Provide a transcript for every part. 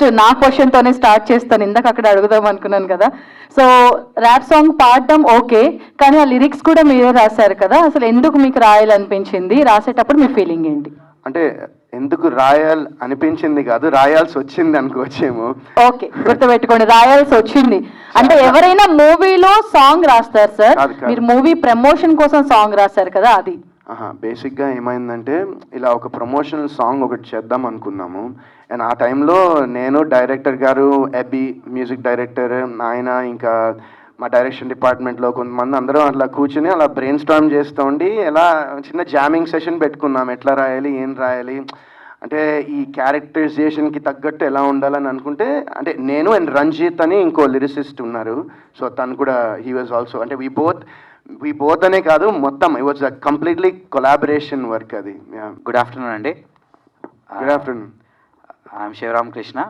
నా క్వశ్చన్ తోనే స్టార్ట్ చేస్తాను. ఇందాక అక్కడ అడుగుదాం అనుకున్నాను కదా. సో ర్యాప్ సాంగ్ పాడడం ఓకే, కానీ ఆ లిరిక్స్ కూడా మీరే రాశారు కదా, అసలు ఎందుకు మీకు రాయాలనిపించింది? రాసేటప్పుడు మీ ఫీలింగ్ ఏంటి? అంటే ఎందుకు రాయాల్ అనిపించింది కాదు, రాయాల్సి వచ్చింది అనుకోవచ్చేమో. ఓకే, గుర్తుపెట్టుకోండి, రాయాల్సి వచ్చింది. అంటే ఎవరైనా మూవీలో సాంగ్ రాస్తారు సార్, కాదు, కాదు. మీరు మూవీ ప్రమోషన్ కోసం సాంగ్ రాశారు కదా, అది. బేసిక్గా ఏమైందంటే ఇలా ఒక ప్రమోషనల్ సాంగ్ ఒకటి చేద్దాం అనుకున్నాము. అండ్ ఆ టైంలో నేను, డైరెక్టర్ గారు, ఎబీ మ్యూజిక్ డైరెక్టర్, ఆయన ఇంకా మా డైరెక్షన్ డిపార్ట్మెంట్లో కొంతమంది అందరం అట్లా కూర్చుని అలా బ్రెయిన్ స్టార్మ్ చేస్తూ ఉండి ఎలా చిన్న జామింగ్ సెషన్ పెట్టుకున్నాం, ఎట్లా రాయాలి, ఏం రాయాలి, అంటే ఈ క్యారెక్టరైజేషన్కి తగ్గట్టు ఎలా ఉండాలని అనుకుంటే, అంటే నేను అండ్ రంజిత్ అని ఇంకో లిరిసిస్ట్ ఉన్నారు. సో తను కూడా హీ వాజ్ ఆల్సో, అంటే వీ బోత్ అనే కాదు, మొత్తం it was a completely collaboration work అది. గుడ్ ఆఫ్టర్నూన్ అండి. Good afternoon. I'm Sivaramakrishna.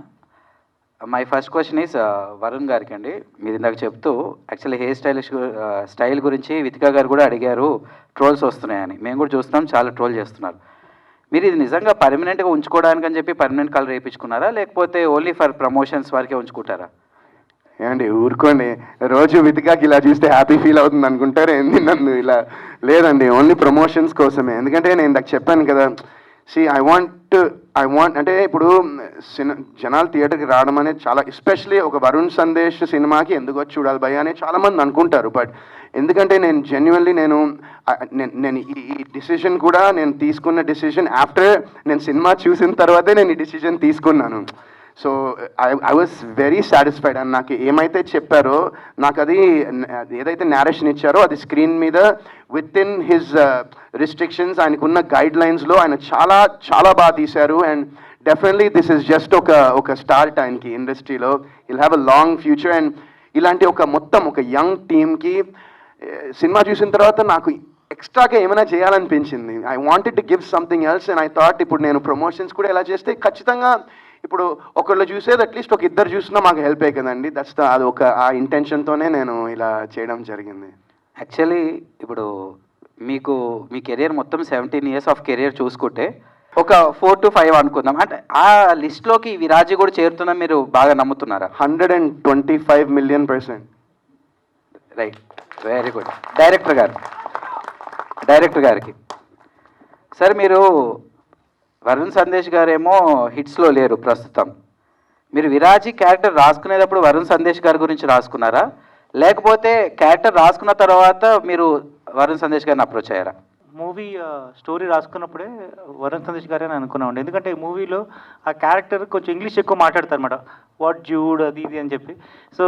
My first question is Varun గారికి అండి. మీరు ఇందాక చెప్తూ యాక్చువల్లీ హెయిర్ స్టైల్ గురించి వితికా గారు కూడా అడిగారు, ట్రోల్స్ వస్తున్నాయని. మేము కూడా చూస్తున్నాం, చాలా ట్రోల్ చేస్తున్నారు. మీరు ఇది నిజంగా పర్మనెంట్గా ఉంచుకోవడానికి అని చెప్పి పర్మనెంట్ కలర్ వేయించుకున్నారా, లేకపోతే ఓన్లీ ఫర్ ప్రమోషన్స్ వరకే ఉంచుకుంటారా? ఏమండి ఊరుకోండి, రోజు వితికాకి ఇలా చూస్తే హ్యాపీ ఫీల్ అవుతుంది అనుకుంటారు ఏంది నన్ను ఇలా? లేదండి, ఓన్లీ ప్రమోషన్స్ కోసమే. ఎందుకంటే నేను ఇందాక చెప్పాను కదా, ఐ వాంట్ అంటే ఇప్పుడు జనాలు థియేటర్కి రావడం అనేది చాలా, ఎస్పెషలీ ఒక వరుణ్ సందేశ్ సినిమాకి ఎందుకు వచ్చి చూడాలి భయ్య అని చాలామంది అనుకుంటారు. బట్ ఎందుకంటే నేను జెన్యున్లీ నేను ఈ డిసిషన్ కూడా నేను తీసుకున్న డిసిషన్ ఆఫ్టర్ నేను సినిమా చూసిన తర్వాతే నేను ఈ డిసిషన్ తీసుకున్నాను. So I was very satisfied. And నాకు ఏమైతే చెప్పారో, నాకు అది ఏదైతే నేరేషన్ ఇచ్చారో అది స్క్రీన్ మీద విత్ ఇన్ హిజ్ రిస్ట్రిక్షన్స్, ఆయనకున్న గైడ్ లైన్స్లో ఆయన చాలా చాలా బాగా తీశారు. And definitely this is just ఒక స్టార్ట్ ఆయనకి ఇండస్ట్రీలో. Will have a long future. And ఇలాంటి మొత్తం ఒక యంగ్ టీమ్కి సినిమా చూసిన తర్వాత నాకు ఎక్స్ట్రాగా ఏమైనా చేయాలనిపించింది. I wanted to give something else. And I thought ఇప్పుడు నేను ప్రమోషన్స్ కూడా ఎలా చేస్తే ఖచ్చితంగా ఇప్పుడు ఒకళ్ళు చూసేది అట్లీస్ట్ ఒక ఇద్దరు చూసినా మాకు హెల్ప్ అయ్యి కదండి. అది ఆ ఇంటెన్షన్తోనే నేను ఇలా చేయడం జరిగింది. యాక్చువల్లీ ఇప్పుడు మీ కెరియర్ మొత్తం 17 years ఆఫ్ కెరియర్ చూసుకుంటే ఒక 4 to 5 అనుకుందాం, అంటే ఆ లిస్ట్లోకి విరాజీ కూడా చేరుతున్నా మీరు బాగా నమ్ముతున్నారా? 125 million%. Right, very good. Director గారికి సార్, మీరు వరుణ్ సందేశ్ గారేమో హిట్స్లో లేరు ప్రస్తుతం. మీరు విరాజీ క్యారెక్టర్ రాసుకునేటప్పుడు వరుణ్ సందేశ్ గారి గురించి రాసుకున్నారా, లేకపోతే క్యారెక్టర్ రాసుకున్న తర్వాత మీరు వరుణ్ సందేశ్ గారిని అప్రోచ్ అయ్యారా? మూవీ స్టోరీ రాసుకున్నప్పుడే వరుణ్ సందేశ్ గారే అని అనుకున్నామండి. ఎందుకంటే ఈ మూవీలో ఆ క్యారెక్టర్ కొంచెం ఇంగ్లీష్ ఎక్కువ మాట్లాడతారు అనమాట, వాట్ జూడ్ అది ఇది అని చెప్పి. సో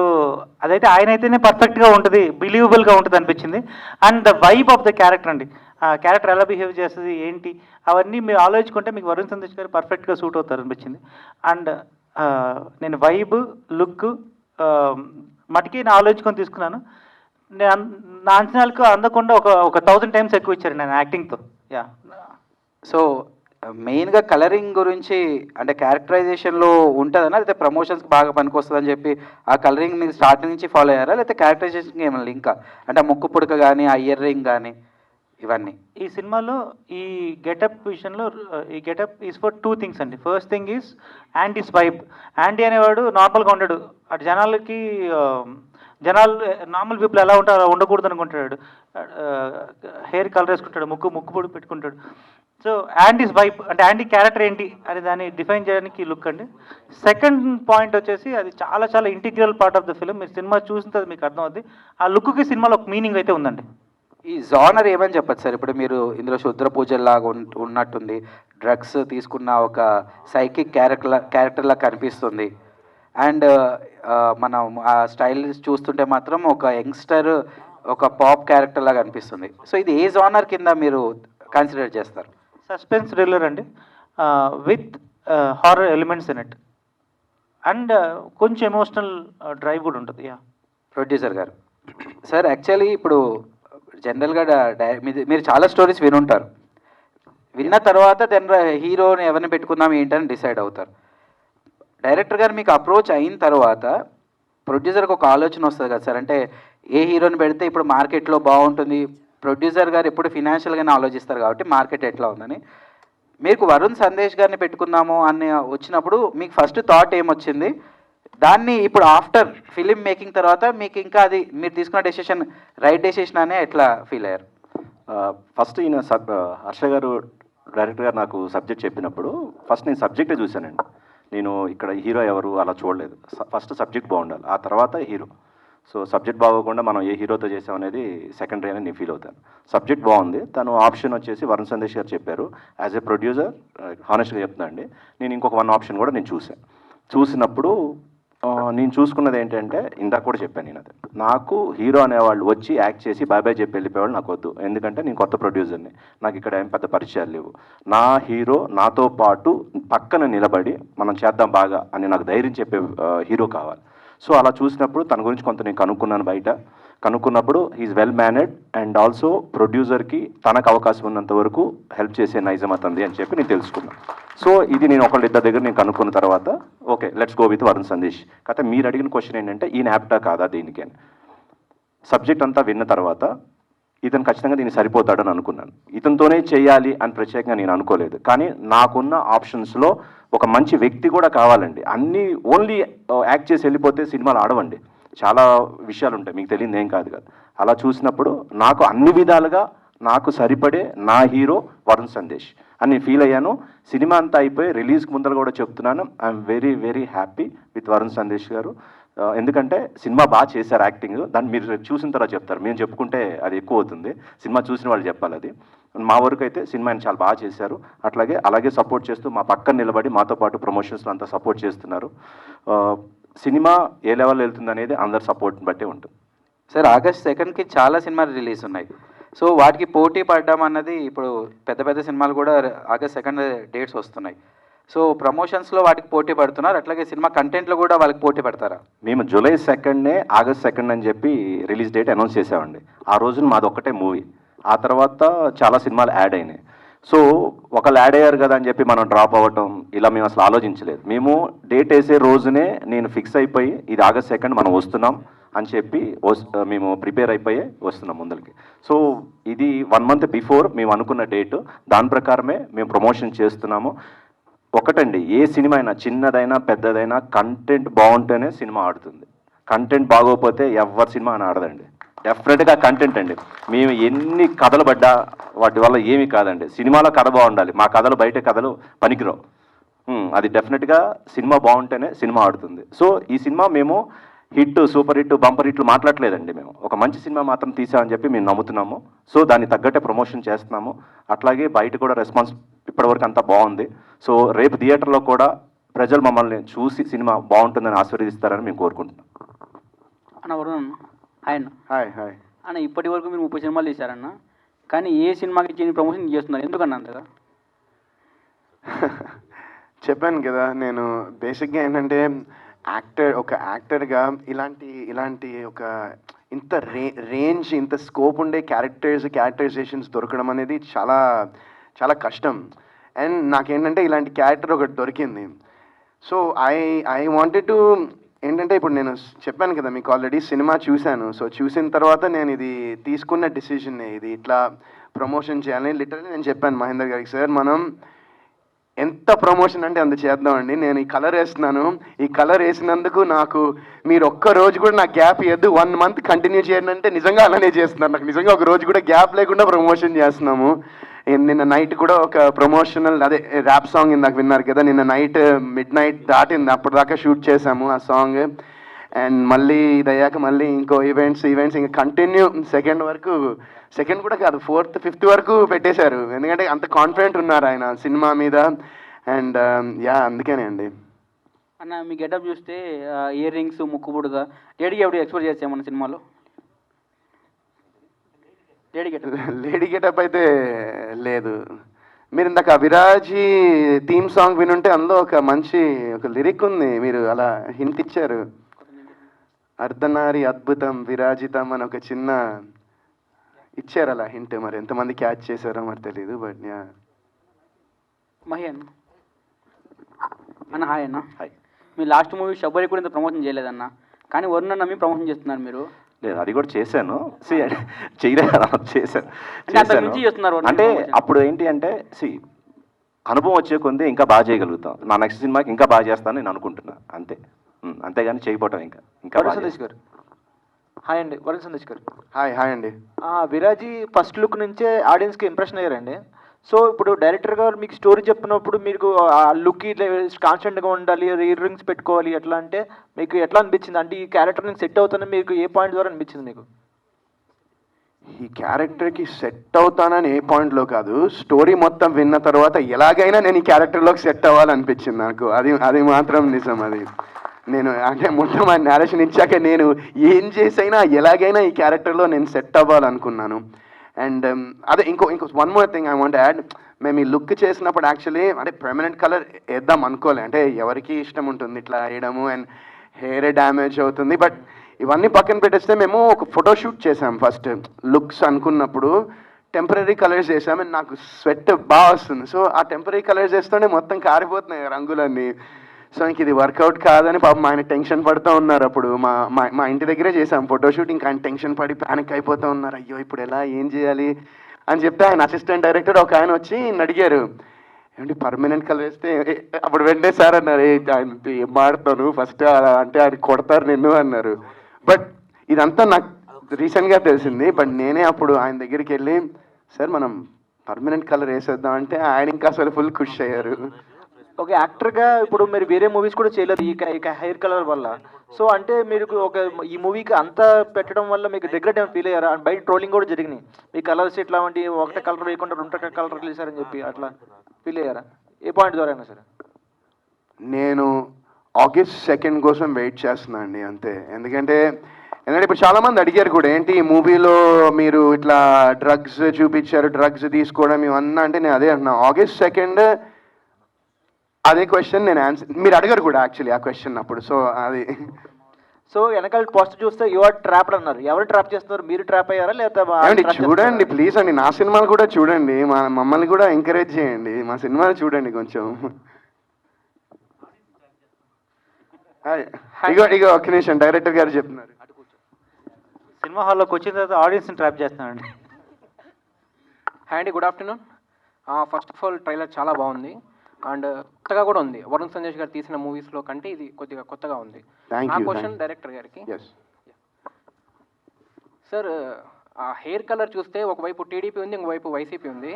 అదైతే ఆయన అయితేనే పర్ఫెక్ట్గా ఉంటుంది, బిలీవబుల్గా ఉంటుంది అనిపించింది. And the vibe of the character అండి, ఆ క్యారెక్టర్ ఎలా బిహేవ్ చేస్తుంది ఏంటి అవన్నీ మీరు ఆలోచించుకుంటే మీకు వరుణ్ సందేశ్ గారు పర్ఫెక్ట్గా సూట్ అవుతారు అనిపించింది. అండ్ నేను వైబ్ లుక్ మటుకి నేను ఆలోచించుకొని తీసుకున్నాను. నా అంచనాలకు అందకుండా ఒక 1000 times ఎక్కువ ఇచ్చారు నేను యాక్టింగ్తో. యా. సో మెయిన్గా కలరింగ్ గురించి అంటే క్యారెక్టరైజేషన్లో ఉంటుందనా, లేకపోతే ప్రమోషన్స్కి బాగా పనికొస్తుందని చెప్పి ఆ కలరింగ్ మీరు స్టార్టింగ్ నుంచి ఫాలో అయ్యారా, లేకపోతే క్యారెక్టరైజేషన్కి ఏమైనా లింకా, అంటే ఆ ముక్కు పుడక కానీ ఆ ఇయర్ రింగ్ కానీ ఇవన్నీ? ఈ సినిమాలో ఈ గెటప్ విషయంలో ఈ గెటప్ ఈజ్ ఫర్ 2 things అండి. First thing is యాండీస్ vibe. యాండీ అనేవాడు నార్మల్గా ఉండడు, అటు జనాలు నార్మల్ పీపుల్ ఎలా ఉంటారు అలా ఉండకూడదు అనుకుంటాడు. హెయిర్ కలర్ వేసుకుంటాడు, ముక్కు పొడి పెట్టుకుంటాడు. సో యాండీస్ వైబ్ అంటే యాండీ క్యారెక్టర్ ఏంటి అని దాన్ని డిఫైన్ చేయడానికి లుక్ అండి. సెకండ్ పాయింట్ వచ్చేసి అది చాలా చాలా integral part of the film. మీరు సినిమా చూసిన తర్వాత మీకు అర్థమవుద్ది ఆ లుక్కి సినిమాలో ఒక మీనింగ్ అయితే ఉందండి. ఈ జానర్ ఏమని చెప్పచ్చు సార్? ఇప్పుడు ఇందులో శుద్ర పూజల్లాగా ఉన్నట్టుంది, డ్రగ్స్ తీసుకున్న ఒక సైకిక్ క్యారెక్టర్లా కనిపిస్తుంది. అండ్ మనం ఆ స్టైల్ చూస్తుంటే మాత్రం ఒక యంగ్స్టర్, ఒక పాప్ క్యారెక్టర్ లాగా అనిపిస్తుంది. సో ఇది ఏ జానర్ కింద మీరు కన్సిడర్ చేస్తారు? సస్పెన్స్ థ్రిల్లర్ అండి, with horror elements in it. And కొంచెం ఎమోషనల్ డ్రైవ్ కూడా ఉంటుంది. యా. ప్రొడ్యూసర్ గారు సార్, యాక్చువల్లీ ఇప్పుడు జనరల్గా మీరు చాలా స్టోరీస్ వినుంటారు, విన్న తర్వాత హీరోని ఎవరిని పెట్టుకుందాం ఏంటని డిసైడ్ అవుతారు. డైరెక్టర్ గారు మీకు అప్రోచ్ అయిన తర్వాత ప్రొడ్యూసర్కి ఒక ఆలోచన వస్తుంది కదా సార్, అంటే ఏ హీరోని పెడితే ఇప్పుడు మార్కెట్లో బాగుంటుంది. ప్రొడ్యూసర్ గారు ఎప్పుడు ఫినాన్షియల్గానే ఆలోచిస్తారు కాబట్టి మార్కెట్ ఎట్లా ఉందని. మీకు వరుణ్ సందేశ్ గారిని పెట్టుకుందాము అని వచ్చినప్పుడు మీకు ఫస్ట్ థాట్ ఏమొచ్చింది, దాన్ని ఇప్పుడు ఆఫ్టర్ ఫిలిం మేకింగ్ తర్వాత మీకు ఇంకా అది మీరు తీసుకున్న డెసిషన్ రైట్ డెసిషన్ అనే ఎట్లా ఫీల్ అయ్యారు? ఫస్ట్ ఈయన హర్ష గారు డైరెక్టర్ గారు నాకు సబ్జెక్ట్ చెప్పినప్పుడు ఫస్ట్ నేను సబ్జెక్టే చూశానండి. నేను ఇక్కడ హీరో ఎవరు అలా చూడలేదు. ఫస్ట్ సబ్జెక్ట్ బాగుండాలి, ఆ తర్వాత హీరో. సో సబ్జెక్ట్ బాగోకుండా మనం ఏ హీరోతో చేసాం అనేది సెకండరీ అని నేను ఫీల్ అవుతాను. సబ్జెక్ట్ బాగుంది, తను ఆప్షన్ వచ్చేసి వరుణ్ సందేశ్ గారు చెప్పారు. యాజ్ ఏ ప్రొడ్యూసర్ హానెస్ట్గా చెప్తున్నా అండి, నేను ఇంకొక 1 ఆప్షన్ కూడా నేను చూసినప్పుడు నేను చూసుకున్నది ఏంటంటే, ఇందాక కూడా చెప్పాను నేను, అది నాకు హీరో అనేవాళ్ళు వచ్చి యాక్ట్ చేసి బాయ్ బాయ్ చెప్పి వెళ్ళిపోయేవాళ్ళు నాకు వద్దు. ఎందుకంటే నేను కొత్త ప్రొడ్యూసర్ని, నాకు ఇక్కడ ఏం పెద్ద పరిచయాలు లేవు. నా హీరో నాతో పాటు పక్కన నిలబడి మనం చేద్దాం బాగా అని నాకు ధైర్యం చెప్పే హీరో కావాలి. సో అలా చూసినప్పుడు తన గురించి కొంత నేను కనుక్కున్నాను బయట. కనుక్కున్నప్పుడు he's well mannered and also ప్రొడ్యూసర్కి తనకు అవకాశం ఉన్నంత వరకు హెల్ప్ చేసే నైజం అతంది అని చెప్పి నేను తెలుసుకున్నాను. సో ఇది నేను ఒకళ్ళిద్దరి దగ్గర నేను కనుక్కున్న తర్వాత okay let's go with Varun Sandesh. కాకపోతే మీరు అడిగిన క్వశ్చన్ ఏంటంటే ఈయన యాప్టా కాదా దీనికి అని. సబ్జెక్ట్ అంతా విన్న తర్వాత ఇతను ఖచ్చితంగా దీన్ని సరిపోతాడని అనుకున్నాను. ఇతనితోనే చేయాలి అని ప్రత్యేకంగా నేను అనుకోలేదు. కానీ నాకున్న ఆప్షన్స్లో ఒక మంచి వ్యక్తి కూడా కావాలండి. అన్నీ ఓన్లీ యాక్ట్ చేసి వెళ్ళిపోతే సినిమాలు ఆడవండి, చాలా విషయాలు ఉంటాయి, మీకు తెలియదు ఏం కాదు కదా. అలా చూసినప్పుడు నాకు అన్ని విధాలుగా నాకు సరిపడే నా హీరో వరుణ్ సందేశ్ అని ఫీల్ అయ్యాను. సినిమా అంతా అయిపోయి రిలీజ్కి ముందర కూడా చెప్తున్నాను, I'm very very happy with Varun Sandesh గారు. ఎందుకంటే సినిమా బాగా చేశారు యాక్టింగ్, దాన్ని మీరు చూసిన తర్వాత చెప్తారు, మేము చెప్పుకుంటే అది ఎక్కువ అవుతుంది, సినిమా చూసిన వాళ్ళు చెప్పాలి అది. మా వరకు అయితే సినిమా ఆయన చాలా బాగా చేశారు. అలాగే సపోర్ట్ చేస్తూ మా పక్కన నిలబడి మాతో పాటు ప్రమోషన్స్లో అంతా సపోర్ట్ చేస్తున్నారు. సినిమా ఏ లెవెల్ వెళ్తుంది అనేది అందరి సపోర్ట్ని బట్టే ఉంటుంది. సార్ ఆగస్ట్ 2కి చాలా సినిమాలు రిలీజ్ ఉన్నాయి. సో వాటికి పోటీ పడ్డం అన్నది ఇప్పుడు పెద్ద పెద్ద సినిమాలు కూడా ఆగస్ట్ 2 డేట్స్ వస్తున్నాయి. సో ప్రమోషన్స్లో వాటికి పోటీ పడుతున్నారు, అట్లాగే సినిమా కంటెంట్లో కూడా వాళ్ళకి పోటీ పడతారా? మేము జూలై 2 ఆగస్ట్ 2 అని చెప్పి రిలీజ్ డేట్ అనౌన్స్ చేసామండి. ఆ రోజున మాది ఒక్కటే మూవీ, ఆ తర్వాత చాలా సినిమాలు యాడ్ అయినాయి. సో ఒకళ్ళు యాడ్ అయ్యారు కదా అని చెప్పి మనం డ్రాప్ అవ్వటం ఇలా మేము అసలు ఆలోచించలేదు. మేము డేట్ వేసే రోజునే నేను ఫిక్స్ అయిపోయి ఇది ఆగస్ట్ 2 మనం వస్తున్నాం అని చెప్పి మేము ప్రిపేర్ అయిపోయి వస్తున్నాం ముందరికి. సో ఇది 1 మంత్ బిఫోర్ మేము అనుకున్న డేట్, దాని ప్రకారమే మేము ప్రమోషన్ చేస్తున్నాము. ఒకటండి, ఏ సినిమా అయినా చిన్నదైనా పెద్దదైనా కంటెంట్ బాగుంటేనే సినిమా ఆడుతుంది. కంటెంట్ బాగోకపోతే ఎవరి సినిమా అని ఆడదండి. డెఫినెట్గా కంటెంట్ అండి. మేము ఎన్ని కథలు పడ్డా వాటి వల్ల ఏమీ కాదండి. సినిమాలో కథ బాగుండాలి, మా కథలు బయట కథలు పనికిరావు. అది డెఫినెట్గా సినిమా బాగుంటేనే సినిమా ఆడుతుంది. సో ఈ సినిమా మేము హిట్, సూపర్ హిట్, బంపర్ హిట్లు మాట్లాడలేదండి. మేము ఒక మంచి సినిమా మాత్రం తీసామని చెప్పి మేము నమ్ముతున్నాము. సో దాన్ని తగ్గట్టే ప్రమోషన్ చేస్తున్నాము. అట్లాగే బయట కూడా రెస్పాన్స్ ఇప్పటివరకు అంతా బాగుంది. సో రేపు థియేటర్లో కూడా ప్రజలు మమ్మల్ని చూసి సినిమా బాగుంటుందని ఆశీర్వదిస్తారని మేము కోరుకుంటున్నాం. అన్న వరుణ్ హాయ్ అన్న. హాయ్ హాయ్ అన్న ఇప్పటి వరకు మీరు 30 సినిమాలు తీశారన్న, కానీ ఏ సినిమాకి చేయని ప్రమోషన్ చేస్తున్నారు, ఎందుకన్నా అంతగా? చెప్పాను కదా, నేను బేసిక్గా ఏంటంటే ఒక యాక్టర్గా ఇలాంటి ఒక ఇంత రేంజ్, ఇంత స్కోప్ ఉండే క్యారెక్టరైజేషన్స్ దొరకడం అనేది చాలా చాలా కష్టం. అండ్ నాకేంటంటే ఇలాంటి క్యారెక్టర్ ఒకటి దొరికింది. సో ఐ వాంటెడ్ టు ఏంటంటే, ఇప్పుడు నేను చెప్పాను కదా మీకు ఆల్రెడీ సినిమా చూశాను. సో చూసిన తర్వాత నేను ఇది తీసుకున్న డెసిషన్, ఇది ఇట్లా ప్రమోషన్ చేయాలని లిటరల్లీ నేను చెప్పాను మహేందర్ గారికి, సార్ మనం ఎంత ప్రమోషన్ అంటే అంత చేద్దామండి, నేను ఈ కలర్ వేస్తున్నాను, ఈ కలర్ వేసినందుకు నాకు మీరు ఒక్క రోజు కూడా నాకు గ్యాప్ ఇవ్వద్దు, 1 మంత్ కంటిన్యూ చేయండి అంటే నిజంగా అలానే చేస్తున్నారు. నాకు నిజంగా ఒక రోజు కూడా గ్యాప్ లేకుండా ప్రమోషన్ చేస్తున్నాము. నిన్న నైట్ కూడా ఒక ప్రమోషనల్ అదే ర్యాప్ సాంగ్ ఇందాక విన్నారు కదా, నిన్న నైట్ మిడ్-నైట్ దాటింది, అప్పటిదాకా షూట్ చేసాము ఆ సాంగ్. అండ్ మళ్ళీ ఇది అయ్యాక మళ్ళీ ఇంకో ఈవెంట్స్ ఇంకా కంటిన్యూ సెకండ్ కూడా కాదు 4th 5th వరకు పెట్టేశారు. ఎందుకంటే అంత కాన్ఫిడెంట్ ఉన్నారు ఆయన సినిమా మీద. అండ్ అందుకేనే అండి. అన్న మీ గెటప్ చూస్తే ఇయర్ రింగ్స్, ముక్కు పుడుగా, లేడీకి ఎప్పుడు ఎక్స్పోజ్ చేస్తాం మన సినిమాలో? లేడీ గెటప్ అయితే లేదు. మీరు ఇందాక విరాజీ థీమ్ సాంగ్ వినుంటే అందులో ఒక మంచి లిరిక్ ఉంది, మీరు అలా హింట్ ఇచ్చారు, అర్ధనారి అద్భుతం విరాజితం అని ఒక చిన్న ఇచ్చారు అలా హింట్. మరి ఎంతమంది క్యాచ్ చేశారో మరి తెలీదు. బట్ మహి అన్న హాయ్ అన్న. హాయ్. మీ లాస్ట్ మూవీ షబ్బరి కూడా ఇంత ప్రమోషన్ చేయలేదన్న, కానీ వరుణ్ అన్న మీ ప్రమోషన్ చేస్తున్నారు మీరు. లేదు, అది కూడా చేశాను. చేయలేదు, చేశాను. చేస్తున్నారు అంటే అప్పుడు ఏంటి అంటే అనుభవం వచ్చే కొంది ఇంకా బాగా చేయగలుగుతాం. నా నెక్స్ట్ సినిమాకి ఇంకా బాగా చేస్తానని నేను అనుకుంటున్నా, అంతే. అంతేగాని చేయకపోవటం ఇంకా వరుణ్ బాగా సందేశ్ గారు. హాయ్ అండి, వరుణ్ సందేశ్ గారు. హాయ్ అండి. విరాజీ ఫస్ట్ లుక్ నుంచే ఆడియన్స్కి ఇంప్రెషన్ అయ్యారండి. సో ఇప్పుడు డైరెక్టర్ గారు మీకు స్టోరీ చెప్పినప్పుడు మీకు ఆ లుక్ కాన్స్టెంట్గా ఉండాలి, ఇయర్ రింగ్స్ పెట్టుకోవాలి ఎట్లా అంటే మీకు ఎట్లా అనిపించింది? అంటే ఈ క్యారెక్టర్ మీకు సెట్ అవుతుందని మీకు ఏ పాయింట్ ద్వారా అనిపించింది మీకు? ఈ క్యారెక్టర్కి సెట్ అవుతానని ఏ పాయింట్లో కాదు, స్టోరీ మొత్తం విన్న తర్వాత ఎలాగైనా నేను ఈ క్యారెక్టర్లోకి సెట్ అవ్వాలనిపించింది నాకు. అది మాత్రం నిజం. అది నేను అంటే మొత్తం ఆ నేరేషన్ ఇచ్చాక నేను ఏం చేసైనా ఎలాగైనా ఈ క్యారెక్టర్లో నేను సెట్ అవ్వాలనుకున్నాను. అండ్ అదే ఇంకో one more thing I want add. మేము ఈ లుక్ చేసినప్పుడు యాక్చువల్లీ అంటే పర్మనెంట్ కలర్ వేద్దాం అనుకోలే. అంటే ఎవరికి ఇష్టం ఉంటుంది ఇట్లా వేయడము, అండ్ హెయిర్ డ్యామేజ్ అవుతుంది. బట్ ఇవన్నీ పక్కన పెట్టేస్తే మేము ఒక ఫోటోషూట్ చేసాం ఫస్ట్ లుక్స్ అనుకున్నప్పుడు. టెంపరీ కలర్స్ చేసాం, అండ్ నాకు స్వెట్ బాగా వస్తుంది. సో ఆ టెంపరీ కలర్స్ వేస్తుంటే మొత్తం కారిపోతున్నాయి రంగులన్నీ. సో ఇంక ఇది వర్కౌట్ కాదని పాపం ఆయన టెన్షన్ పడుతూ ఉన్నారు. అప్పుడు మా ఇంటి దగ్గరే చేసాం ఫోటోషూట్. ఇంకా ఆయన టెన్షన్ పడి ప్యానిక్ అయిపోతూ ఉన్నారు. అయ్యో ఇప్పుడు ఎలా, ఏం చేయాలి అని చెప్తే ఆయన అసిస్టెంట్ డైరెక్టర్ ఒక ఆయన వచ్చి అడిగారు, ఏమంటే పర్మనెంట్ కలర్ వేస్తే అప్పుడు వెంటనే సార్ అన్నారు, ఆయన ఏం మాడతాను ఫస్ట్ అంటే ఆయన కొడతారు నిన్ను అన్నారు. బట్ ఇదంతా నాకు రీసెంట్గా తెలిసింది. బట్ నేనే అప్పుడు ఆయన దగ్గరికి వెళ్ళి, సార్ మనం పర్మనెంట్ కలర్ వేసేద్దాం అంటే ఆయన ఇంకా అసలు ఫుల్ ఖుషి అయ్యారు. ఒక యాక్టర్గా ఇప్పుడు మీరు వేరే మూవీస్ కూడా చేయలేదు ఈ హెయిర్ కలర్ వల్ల. సో అంటే మీరు ఈ మూవీకి అంతా పెట్టడం వల్ల మీకు రిగ్రెట్ ఏమైనా ఫీల్ అయ్యారా? బయట ట్రోలింగ్ కూడా జరిగినాయి, మీ కలర్స్ ఇట్లా వంటి ఒకటే కలర్ వేయకుండా రెండు కలర్ వేసారని చెప్పి అట్లా ఫీల్ అయ్యారా? ఏ పాయింట్ ద్వారా అయినా సరే. నేను August 2 కోసం వెయిట్ చేస్తున్నా అండి, అంతే. ఎందుకంటే ఇప్పుడు చాలామంది అడిగారు కూడా, ఏంటి ఈ మూవీలో మీరు ఇట్లా డ్రగ్స్ చూపించారు, డ్రగ్స్ తీసుకోవడం ఇవన్నా అంటే నేను అదే అంటున్నా. August 2 అదే క్వశ్చన్ నేను ఆన్సర్, మీరు అడగరు కూడా యాక్చువల్లీ ఆ క్వశ్చన్ అప్పుడు. సో అది సో వెనకాల పోస్ట్ చూస్తే యు ఆర్ ట్రాప్డ్ అన్నారు. ఎవరు ట్రాప్ చేస్తున్నారు? మీరు ట్రాప్ అయ్యారా ఏమండి లేదా? చూడండి ప్లీజ్ అండి, నా సినిమాలు కూడా చూడండి, మమ్మల్ని కూడా ఎంకరేజ్ చేయండి, మా సినిమాలు చూడండి కొంచెం. ఇగో ఒక్క నిమిషం, డైరెక్టర్ గారు చెప్తున్నారు. సినిమా హాల్లోకి వచ్చిన తర్వాత ఆడియన్స్ని ట్రాప్ చేస్తున్నానండి. హాయ్ అండి, good afternoon. First of all trailer చాలా బాగుంది అండ్ కొత్తగా కూడా ఉంది. వరుణ్ సందేశ్ గారు తీసిన మూవీస్లో కంటే ఇది కొద్దిగా కొత్తగా ఉంది. నా క్వశ్చన్ డైరెక్టర్ గారికి, సార్ ఆ హెయిర్ కలర్ చూస్తే ఒకవైపు టీడీపీ ఉంది, ఇంకోవైపు వైసీపీ ఉంది.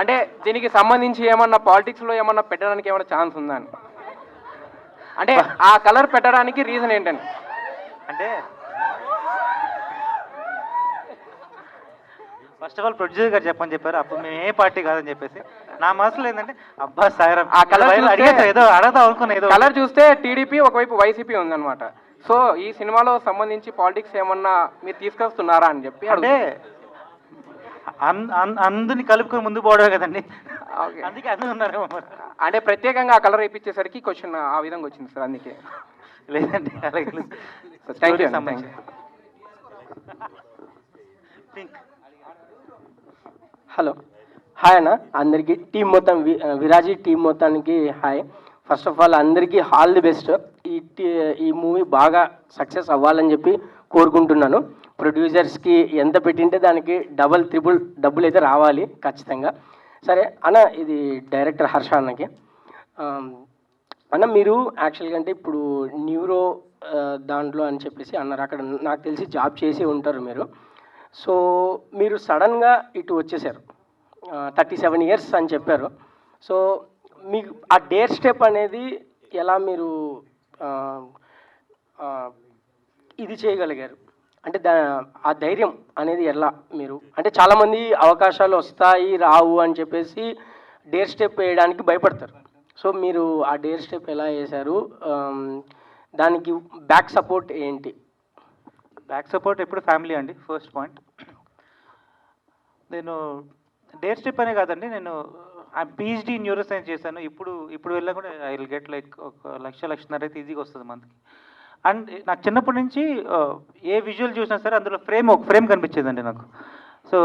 అంటే దీనికి సంబంధించి ఏమన్నా పాలిటిక్స్లో ఏమన్నా పెట్టడానికి ఏమన్నా ఛాన్స్ ఉందా అని, అంటే ఆ కలర్ పెట్టడానికి రీజన్ ఏంటండి? అంటే ఫస్ట్ ఆఫ్ ఆల్ ప్రొడ్యూసర్ గారు చెప్పని చెప్పారు, అప్పుడు మేము ఏ పార్టీ కాదని చెప్పేసి. నా మనసులో ఏంటంటే అబ్బా సాయిరామ్ ఆ కలర్ అడిగేస్తా, ఏదో అడగదాం అనుకున్నా, ఏదో కలర్ చూస్తే టీడీపీ ఒకవైపు వైసీపీ ఉందన్నమాట. సో ఈ సినిమాలో సంబంధించి పాలిటిక్స్ ఏమన్నా మీరు తీసుకొస్తున్నారా అని చెప్పి అంటే అందుని కలుపుకొని ముందు పోవడమే కదండి, అందుకే అందరూ ఉన్నారేమో మరి. అంటే ప్రత్యేకంగా ఆ కలర్ వేయించేసరికి క్వశ్చన్ ఆ విధంగా వచ్చింది సార్, అందుకే. లేదండి అలాగే లేదు. Thank you. హలో, హాయ్ అన్న అందరికీ, టీం మొత్తం విరాజీ టీం మొత్తానికి హాయ్. ఫస్ట్ ఆఫ్ ఆల్ అందరికీ ఆల్ ది బెస్ట్. ఈ మూవీ బాగా సక్సెస్ అవ్వాలని చెప్పి కోరుకుంటున్నాను. ప్రొడ్యూసర్స్కి ఎంత పెట్టింటే దానికి డబల్ త్రిబుల్ డబ్బులు అయితే రావాలి ఖచ్చితంగా. సరే అన్న, ఇది డైరెక్టర్ హర్ష అన్నకి. అన్న మీరు యాక్చువల్గా అంటే ఇప్పుడు న్యూరో దాంట్లో అని చెప్పేసి అన్నారు, అక్కడ నాకు తెలిసి జాబ్ చేసి ఉంటారు మీరు. సో మీరు సడన్గా ఇటు వచ్చేసారు, 37 years అని చెప్పారు. సో మీకు ఆ డేర్ స్టెప్ అనేది ఎలా మీరు ఇది చేయగలిగారు? అంటే ఆ ధైర్యం అనేది ఎలా మీరు, అంటే చాలామంది అవకాశాలు వస్తాయి రావు అని చెప్పేసి డేర్ స్టెప్ వేయడానికి భయపడతారు. సో మీరు ఆ డేర్ స్టెప్ ఎలా వేశారు? దానికి బ్యాక్ సపోర్ట్ ఏంటి? బ్యాక్ సపోర్ట్ ఎప్పుడు ఫ్యామిలీ అండి, ఫస్ట్ పాయింట్. నేను డేర్ స్టెప్ అనే కాదండి, నేను పిహెచ్డి న్యూరో సైన్స్ చేశాను. ఇప్పుడు వెళ్ళా కూడా ఐ విల్ గెట్ లైక్ 1,00,000-1,50,000 అయితే ఈజీగా వస్తుంది మంత్కి. అండ్ నాకు చిన్నప్పటి నుంచి ఏ విజువల్ చూసినా సరే అందులో ఒక ఫ్రేమ్ కనిపించేదండి నాకు. సో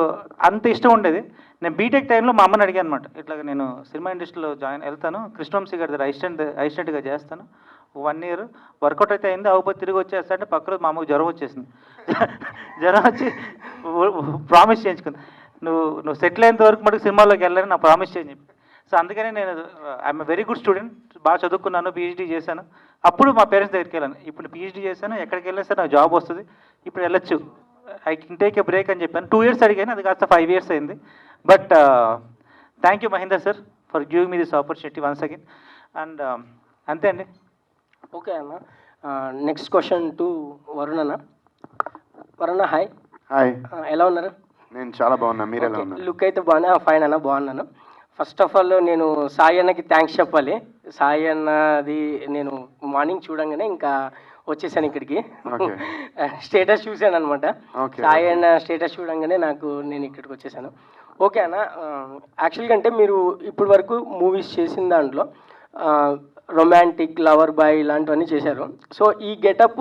అంత ఇష్టం ఉండేది. నేను బీటెక్ టైంలో మా అమ్మని అడిగాను అనమాట, ఇట్లాగ నేను సినిమా ఇండస్ట్రీలో వెళ్తాను, కృష్ణవంశీ గారి దగ్గర అసిస్టెంట్గా చేస్తాను, 1 year వర్కౌట్ అయితే అయింది, అవ్వకపోతే తిరిగి వచ్చేస్తా అంటే పక్క రోజు మా అమ్మకు జ్వరం వచ్చేసింది. జ్వరం వచ్చి ప్రామిస్ చేయించుకుంది. నువ్వు సెటిల్ అయ్యేంత వరకు మటుకు సినిమాలోకి వెళ్ళాలని నా ప్రామిస్ చేయని చెప్పి. సో అందుకని నేను ఐఎమ్ వెరీ గుడ్ స్టూడెంట్, బాగా చదువుకున్నాను, పిహెచ్డీ చేశాను. అప్పుడు మా పేరెంట్స్ దగ్గరికి వెళ్ళాను. ఇప్పుడు పిహెచ్డీ చేశాను, ఎక్కడికి వెళ్ళినా సరే నాకు జాబ్ వస్తుంది, ఇప్పుడు వెళ్ళొచ్చు, I can take a break అని చెప్పాను. 2 years అడిగాను, అది కాస్త 5 years అయింది. But thank you Mahender sir for giving me this opportunity once again. And అంతే అండి. ఓకే అన్న, నెక్స్ట్ క్వశ్చన్ టు వరుణ్ అన్న. వరుణ హాయ్. హాయ్, ఎలా ఉన్నారు? నేను చాలా బాగున్నా, మీరు ఎలా ఉన్నారు? లుక్ అయితే బాగున్నా, ఫైన్ అన్న, బాగున్నాను. ఫస్ట్ ఆఫ్ ఆల్ నేను సాయి అన్నకి థ్యాంక్స్ చెప్పాలి. సాయి అన్నది నేను మార్నింగ్ చూడంగానే ఇంకా వచ్చేసాను ఇక్కడికి. స్టేటస్ చూశాను అనమాట. సాయి అన్న స్టేటస్ చూడంగానే నేను ఇక్కడికి వచ్చేసాను. ఓకే అన్న, యాక్చువల్గా అంటే మీరు ఇప్పటి వరకు మూవీస్ చేసిన దాంట్లో రొమాంటిక్, లవర్ బాయ్ ఇలాంటివన్నీ చేశారు. సో ఈ గెటప్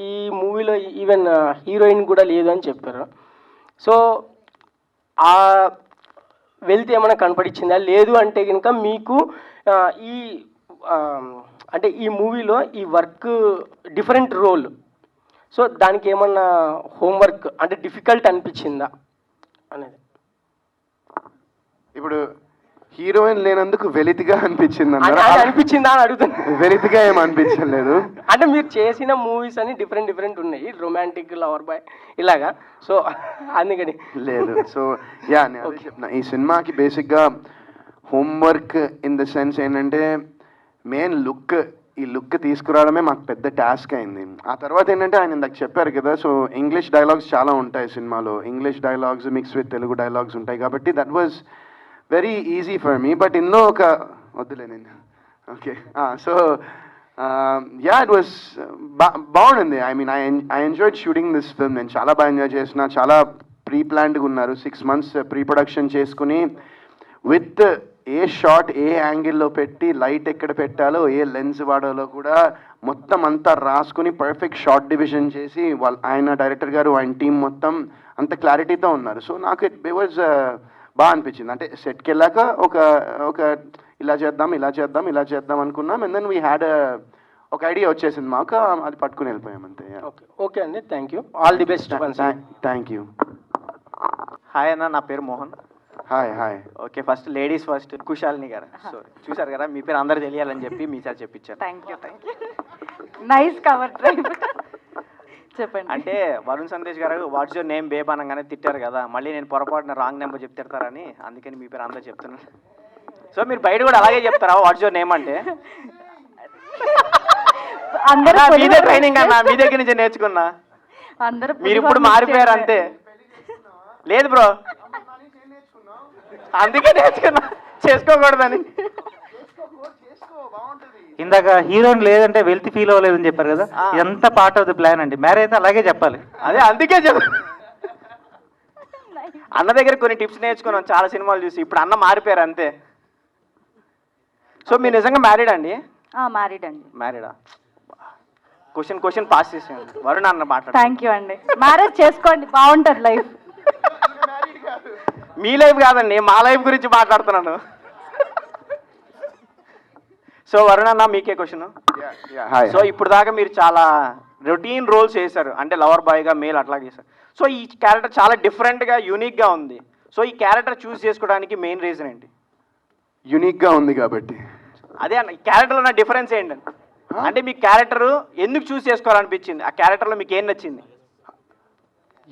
ఈ మూవీలో ఈవెన్ హీరోయిన్ కూడా లేదు అని చెప్పారు. సో ఆ వెళ్తే ఏమైనా కనపడిచ్చిందా? లేదు అంటే కనుక మీకు ఈ అంటే ఈ మూవీలో ఈ వర్క్ డిఫరెంట్ రోల్, సో దానికి ఏమన్నా హోంవర్క్ అంటే డిఫికల్ట్ అనిపించిందా అనేది? ఇప్పుడు హీరోయిన్ లేనందుకు వెలితిగా అనిపించింది అది అనిపించిందా అని అడుగుతున్నా. వెలితిగా ఏం అనిపించలేదు. అంటే మీరు చేసిన మూవీస్ అన్ని డిఫరెంట్ ఉన్నాయి, రొమాంటిక్, లవర్ బాయ్ ఇలాగా. సో అందుకని లేదు. సో యా, నేను అదే చెప్తున్నా, ఈ సినిమాకి బేసిక్గా హోంవర్క్ ఇన్ ద సెన్స్ ఏంటంటే మెయిన్ లుక్, ఈ లుక్ తీసుకురావడమే మాకు పెద్ద టాస్క్ అయింది. ఆ తర్వాత ఏంటంటే ఆయన ఇందాక చెప్పారు కదా, సో ఇంగ్లీష్ డైలాగ్స్ చాలా ఉంటాయి సినిమాలో, English dialogues mix with Telugu dialogues ఉంటాయి కాబట్టి that was very easy for me. But ఇందులో ఒక వద్దులే నేను okay. So yeah, it was బాగుండింది. I mean I enjoyed shooting this film. నేను చాలా బాగా ఎంజాయ్ చేసిన, చాలా ప్రీ ప్లాన్డ్గా ఉన్నారు. 6 months ప్రీ ప్రొడక్షన్ చేసుకుని విత్ ఏ షాట్ ఏ యాంగిల్లో పెట్టి, లైట్ ఎక్కడ పెట్టాలో, ఏ లెన్స్ వాడాలో కూడా మొత్తం అంతా రాసుకుని పర్ఫెక్ట్ షార్ట్ డివిజన్ చేసి ఆయన డైరెక్టర్ గారు, ఆయన టీం మొత్తం అంత క్లారిటీతో ఉన్నారు. సో నాకు ఇట్ వాజ్ బాగా అనిపించింది. అంటే సెట్కి వెళ్ళాక ఒక ఇలా చేద్దాం అనుకున్నాం. అండ్ దెన్ వీ హ్యాడ్ ఒక ఐడియా వచ్చేసింది మాకు, అది పట్టుకుని వెళ్ళిపోయాం అంతే. ఓకే ఓకే అండి, thank you, all the best. Thank you. Hi అన్న, నా పేరు Mohan. Hi. Okay, first ladies first. Kushalini garu, sorry, చూశారు కదా, మీ పేరు అందరు తెలియాలని చెప్పి మీ సార్ చెప్పించారు. Thank you. Nice cover drive. చెప్పండి. అంటే వరుణ్ సందేశ్ గారు వాట్స్ యువర్ నేమ్ బేబ్ అనగానే తిట్టారు కదా, మళ్ళీ నేను పొరపాటున రాంగ్ నెంబర్ చెప్తే తిడతారని, అందుకని మీ పేరు అందరూ చెప్తున్నాను. సో మీరు బయట కూడా అలాగే చెప్తారా వాట్స్ యువర్ నేమ్ అంటే? మీదే ట్రైనింగ్ అన్న, మీ దగ్గర నుంచి నేర్చుకున్నా. మీరు ఇప్పుడు మారిపోయారు అంతే. లేదు బ్రో, అందుకే నేర్చుకున్నా, చేసుకోకూడదని. ఇందాక హీరోయిన్ లేదంటే వెల్త్ ఫీల్ అవ్వలేదని చెప్పారు కదా, ఎంత పార్ట్ ఆఫ్ ది ప్లాన్ అండి. మ్యారేజ్ అయితే అలాగే చెప్పాలి. అదే అందుకే అన్న దగ్గర కొన్ని టిప్స్ నేర్చుకున్నాం చాలా సినిమాలు చూసి. ఇప్పుడు అన్న మారిపోయారు అంతే. సో మీరు నిజంగా మ్యారీడ్ అండి? మ్యారీడ్ అండి. మ్యారీడా? క్వశ్చన్ పాస్ చేసాను. వరుణ్ అన్న మాట్లాడు. థ్యాంక్ యూ అండి. మ్యారేజ్ చేసుకోండి, బాగుంటుంది లైఫ్. మీ లైఫ్ కాదండి, మా లైఫ్ గురించి మాట్లాడుతున్నాను. సో వరుణ్ అన్న, మీకే క్వశ్చన్. సో ఇప్పుడు దాకా మీరు చాలా రొటీన్ రోల్స్ చేశారు, అంటే లవర్ బాయ్గా మేల్ అట్లా చేశారు. సో ఈ క్యారెక్టర్ చాలా డిఫరెంట్గా యూనిక్గా ఉంది. సో ఈ క్యారెక్టర్ చూస్ చేసుకోవడానికి మెయిన్ రీజన్ ఏంటి? యూనిక్గా ఉంది కాబట్టి. అదే అన్న, ఈ క్యారెక్టర్లో ఉన్న డిఫరెన్స్ ఏంటండి? అంటే మీ క్యారెక్టర్ ఎందుకు చూస్ చేసుకోవాలనిపించింది? ఆ క్యారెక్టర్లో మీకు ఏం నచ్చింది?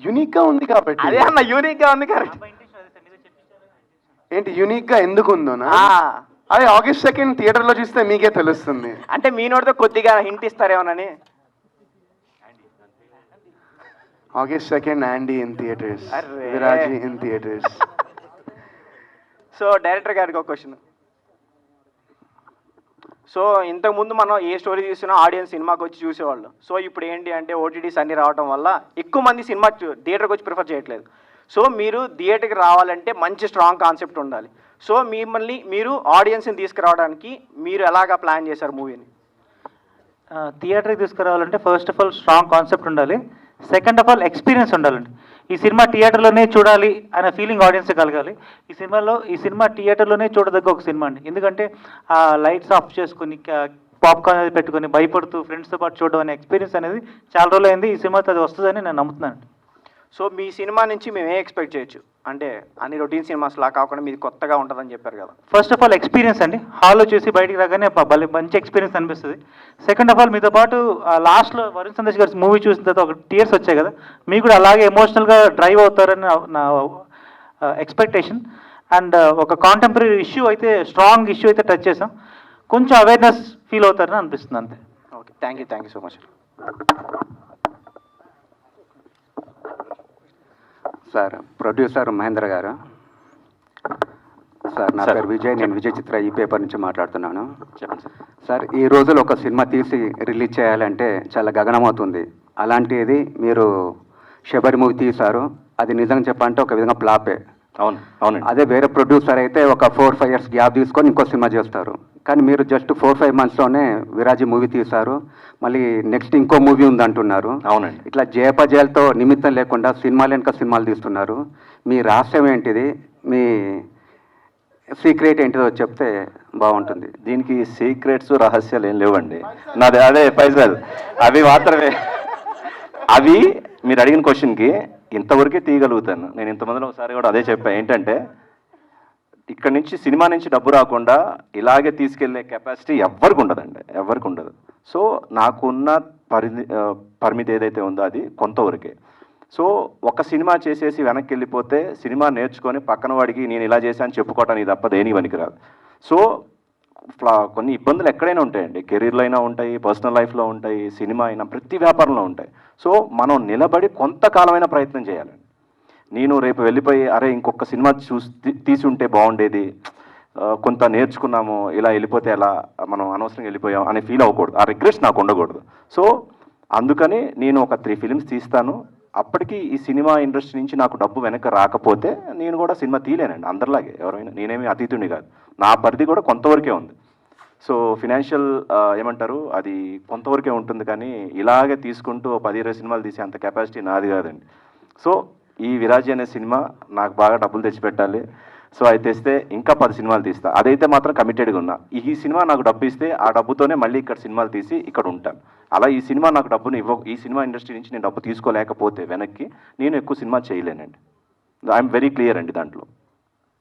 యూనిక్గా ఉంది కాబట్టి. అదే అన్న, యూనిక్గా ఉంది కరెక్ట్. ఏంటి యూనిక్గా ఎందుకు ఉందోనా? అదే August 2nd థియేటర్లో చూస్తే మీకే తెలుస్తుంది. అంటే మీ నోటితో కొద్దిగా హింట్ ఇస్తారేమోనని. August 2nd Andy in theaters. Viraji in theaters. So director గారికి ఒక క్వశ్చన్. సో ఇంతకుముందు మనం ఏ స్టోరీ చూసినా ఆడియన్స్ సినిమాకి వచ్చి చూసేవాళ్ళు. సో ఇప్పుడు ఏంటి అంటే ఓటీటీస్ అన్ని రావడం వల్ల ఎక్కువ మంది సినిమా థియేటర్కి వచ్చి ప్రిఫర్ చేయట్లేదు. సో మీరు థియేటర్కి రావాలంటే మంచి స్ట్రాంగ్ కాన్సెప్ట్ ఉండాలి. సో మిమ్మల్ని మీరు ఆడియన్స్ని తీసుకురావడానికి మీరు ఎలాగా ప్లాన్ చేశారు మూవీని? థియేటర్కి తీసుకురావాలంటే first of all strong concept ఉండాలి, సెకండ్ ఆఫ్ ఆల్ ఎక్స్పీరియన్స్ ఉండాలండి. ఈ సినిమా థియేటర్లోనే చూడాలి అనే ఫీలింగ్ ఆడియన్స్ కలగాలి. ఈ సినిమా థియేటర్లోనే చూడదగ్గ ఒక సినిమా అండి. ఎందుకంటే ఆ లైట్స్ ఆఫ్ చేసుకుని పాప్కార్న్ అనేది పెట్టుకొని భయపడుతూ ఫ్రెండ్స్తో పాటు చూడడం అనే ఎక్స్పీరియన్స్ అనేది చాలా రోజులు అయింది. ఈ సినిమాతో అది వస్తుందని నేను నమ్ముతున్నాను. సో మీ సినిమా నుంచి మేము ఏం ఎక్స్పెక్ట్ చేయొచ్చు? అంటే అన్ని రొటీన్ సినిమాస్ లా కాకుండా మీది కొత్తగా ఉంటుందని చెప్పారు కదా. ఫస్ట్ ఆఫ్ ఆల్ ఎక్స్పీరియన్స్ అండి, హాల్లో చూసి బయటికి రాగానే భలే మంచి ఎక్స్పీరియన్స్ అనిపిస్తుంది. సెకండ్ ఆఫ్ ఆల్ మీతో పాటు లాస్ట్లో వరుణ్ సందేశ్ గారి మూవీ చూసిన తర్వాత ఒక టీయర్స్ వచ్చాయి కదా, మీకు కూడా అలాగే ఎమోషనల్గా డ్రైవ్ అవుతారని నా ఎక్స్పెక్టేషన్. అండ్ ఒక కాంటెంపరీ ఇష్యూ అయితే, స్ట్రాంగ్ ఇష్యూ అయితే టచ్ చేసాం, కొంచెం అవేర్నెస్ ఫీల్ అవుతారని అనిపిస్తుంది అంతే. Okay, thank you so much. Sir, producer Mahendra గారు. సార్, నా పేరు విజయ్, నేను విజయ్ చిత్ర ఈ పేపర్ నుంచి మాట్లాడుతున్నాను. చెప్పండి సార్. సార్, ఈ రోజులో ఒక సినిమా తీసి రిలీజ్ చేయాలంటే చాలా గగనమవుతుంది. అలాంటిది మీరు శబరి మూవీ తీశారు, అది నిజంగా చెప్పాలంటే ఒక విధంగా ఫ్లాపే. అవునండి. అదే వేరే ప్రొడ్యూసర్ అయితే ఒక 4-5 years గ్యాప్ తీసుకొని ఇంకో సినిమా చేస్తారు. కానీ మీరు జస్ట్ 4-5 monthsలోనే విరాజీ మూవీ తీశారు, మళ్ళీ నెక్స్ట్ ఇంకో మూవీ ఉంది అంటున్నారు. అవునండి. ఇట్లా జయపజయాలతో నిమిత్తం లేకుండా సినిమాలు వెనుక సినిమాలు తీస్తున్నారు. మీ రహస్యం ఏంటిది, మీ సీక్రెట్ ఏంటిదో చెప్తే బాగుంటుంది. దీనికి సీక్రెట్స్ రహస్యాలు ఏం లేవండి. నాది అదే ఫైజల్, అవి మాత్రమే. అవి మీరు అడిగిన క్వశ్చన్కి ఇంతవరకే తీయగలుగుతాను. నేను ఇంతమందిలో ఒకసారి కూడా అదే చెప్పాను, ఏంటంటే ఇక్కడ నుంచి సినిమా నుంచి డబ్బు రాకుండా ఇలాగే తీసుకెళ్లే కెపాసిటీ ఎవరికి ఉండదండి, ఎవరికి ఉండదు. సో నాకున్న పరిమితి ఏదైతే ఉందో అది కొంతవరకే. సో ఒక సినిమా చేసేసి వెనక్కి వెళ్ళిపోతే సినిమా నేర్చుకొని పక్కన వాడికి నేను ఇలా చేశాను చెప్పుకోవటానికి తప్ప దేనికి పనికిరాదు. సో కొన్ని ఇబ్బందులు ఎక్కడైనా ఉంటాయండి, కెరీర్లో అయినా ఉంటాయి, పర్సనల్ లైఫ్లో ఉంటాయి, సినిమా అయినా, ప్రతి వ్యాపారంలో ఉంటాయి. సో మనం నిలబడి కొంతకాలమైన ప్రయత్నం చేయాలండి. నేను రేపు వెళ్ళిపోయి అరే ఇంకొక సినిమా తీసి ఉంటే బాగుండేది, కొంత నేర్చుకున్నాము, ఇలా వెళ్ళిపోతే ఎలా, మనం అనవసరంగా వెళ్ళిపోయాం అని ఫీల్ అవ్వకూడదు, ఆ రిగ్రెట్స్ నాకు ఉండకూడదు. సో అందుకని నేను ఒక 3 films తీస్తాను. అప్పటికి ఈ సినిమా ఇండస్ట్రీ నుంచి నాకు డబ్బు వెనక రాకపోతే నేను కూడా సినిమా తీయలేనండి, అందరిలాగే ఎవరైనా. నేనేమి అతీతుని కాదు, నా పరిధి కూడా కొంతవరకే ఉంది. సో ఫినాన్షియల్ ఏమంటారు, అది కొంతవరకే ఉంటుంది. కానీ ఇలాగే తీసుకుంటూ 10-20 సినిమాలు తీసే అంత కెపాసిటీ నాది కాదండి. సో ఈ విరాజీ అనే సినిమా నాకు బాగా డబ్బులు తెచ్చిపెట్టాలి. సో అది తెస్తే ఇంకా 10 సినిమాలు తీస్తా, అదైతే మాత్రం కమిటెడ్గా ఉన్నా. ఈ సినిమా నాకు డబ్బు ఇస్తే ఆ డబ్బుతోనే మళ్ళీ ఇక్కడ సినిమాలు తీసి ఇక్కడ ఉంటాను. అలా ఈ సినిమా నాకు డబ్బుని ఈ సినిమా ఇండస్ట్రీ నుంచి నేను డబ్బు తీసుకోలేకపోతే వెనక్కి నేను ఎక్కువ సినిమా చేయలేనండి. ఐఎమ్ వెరీ క్లియర్ అండి దాంట్లో.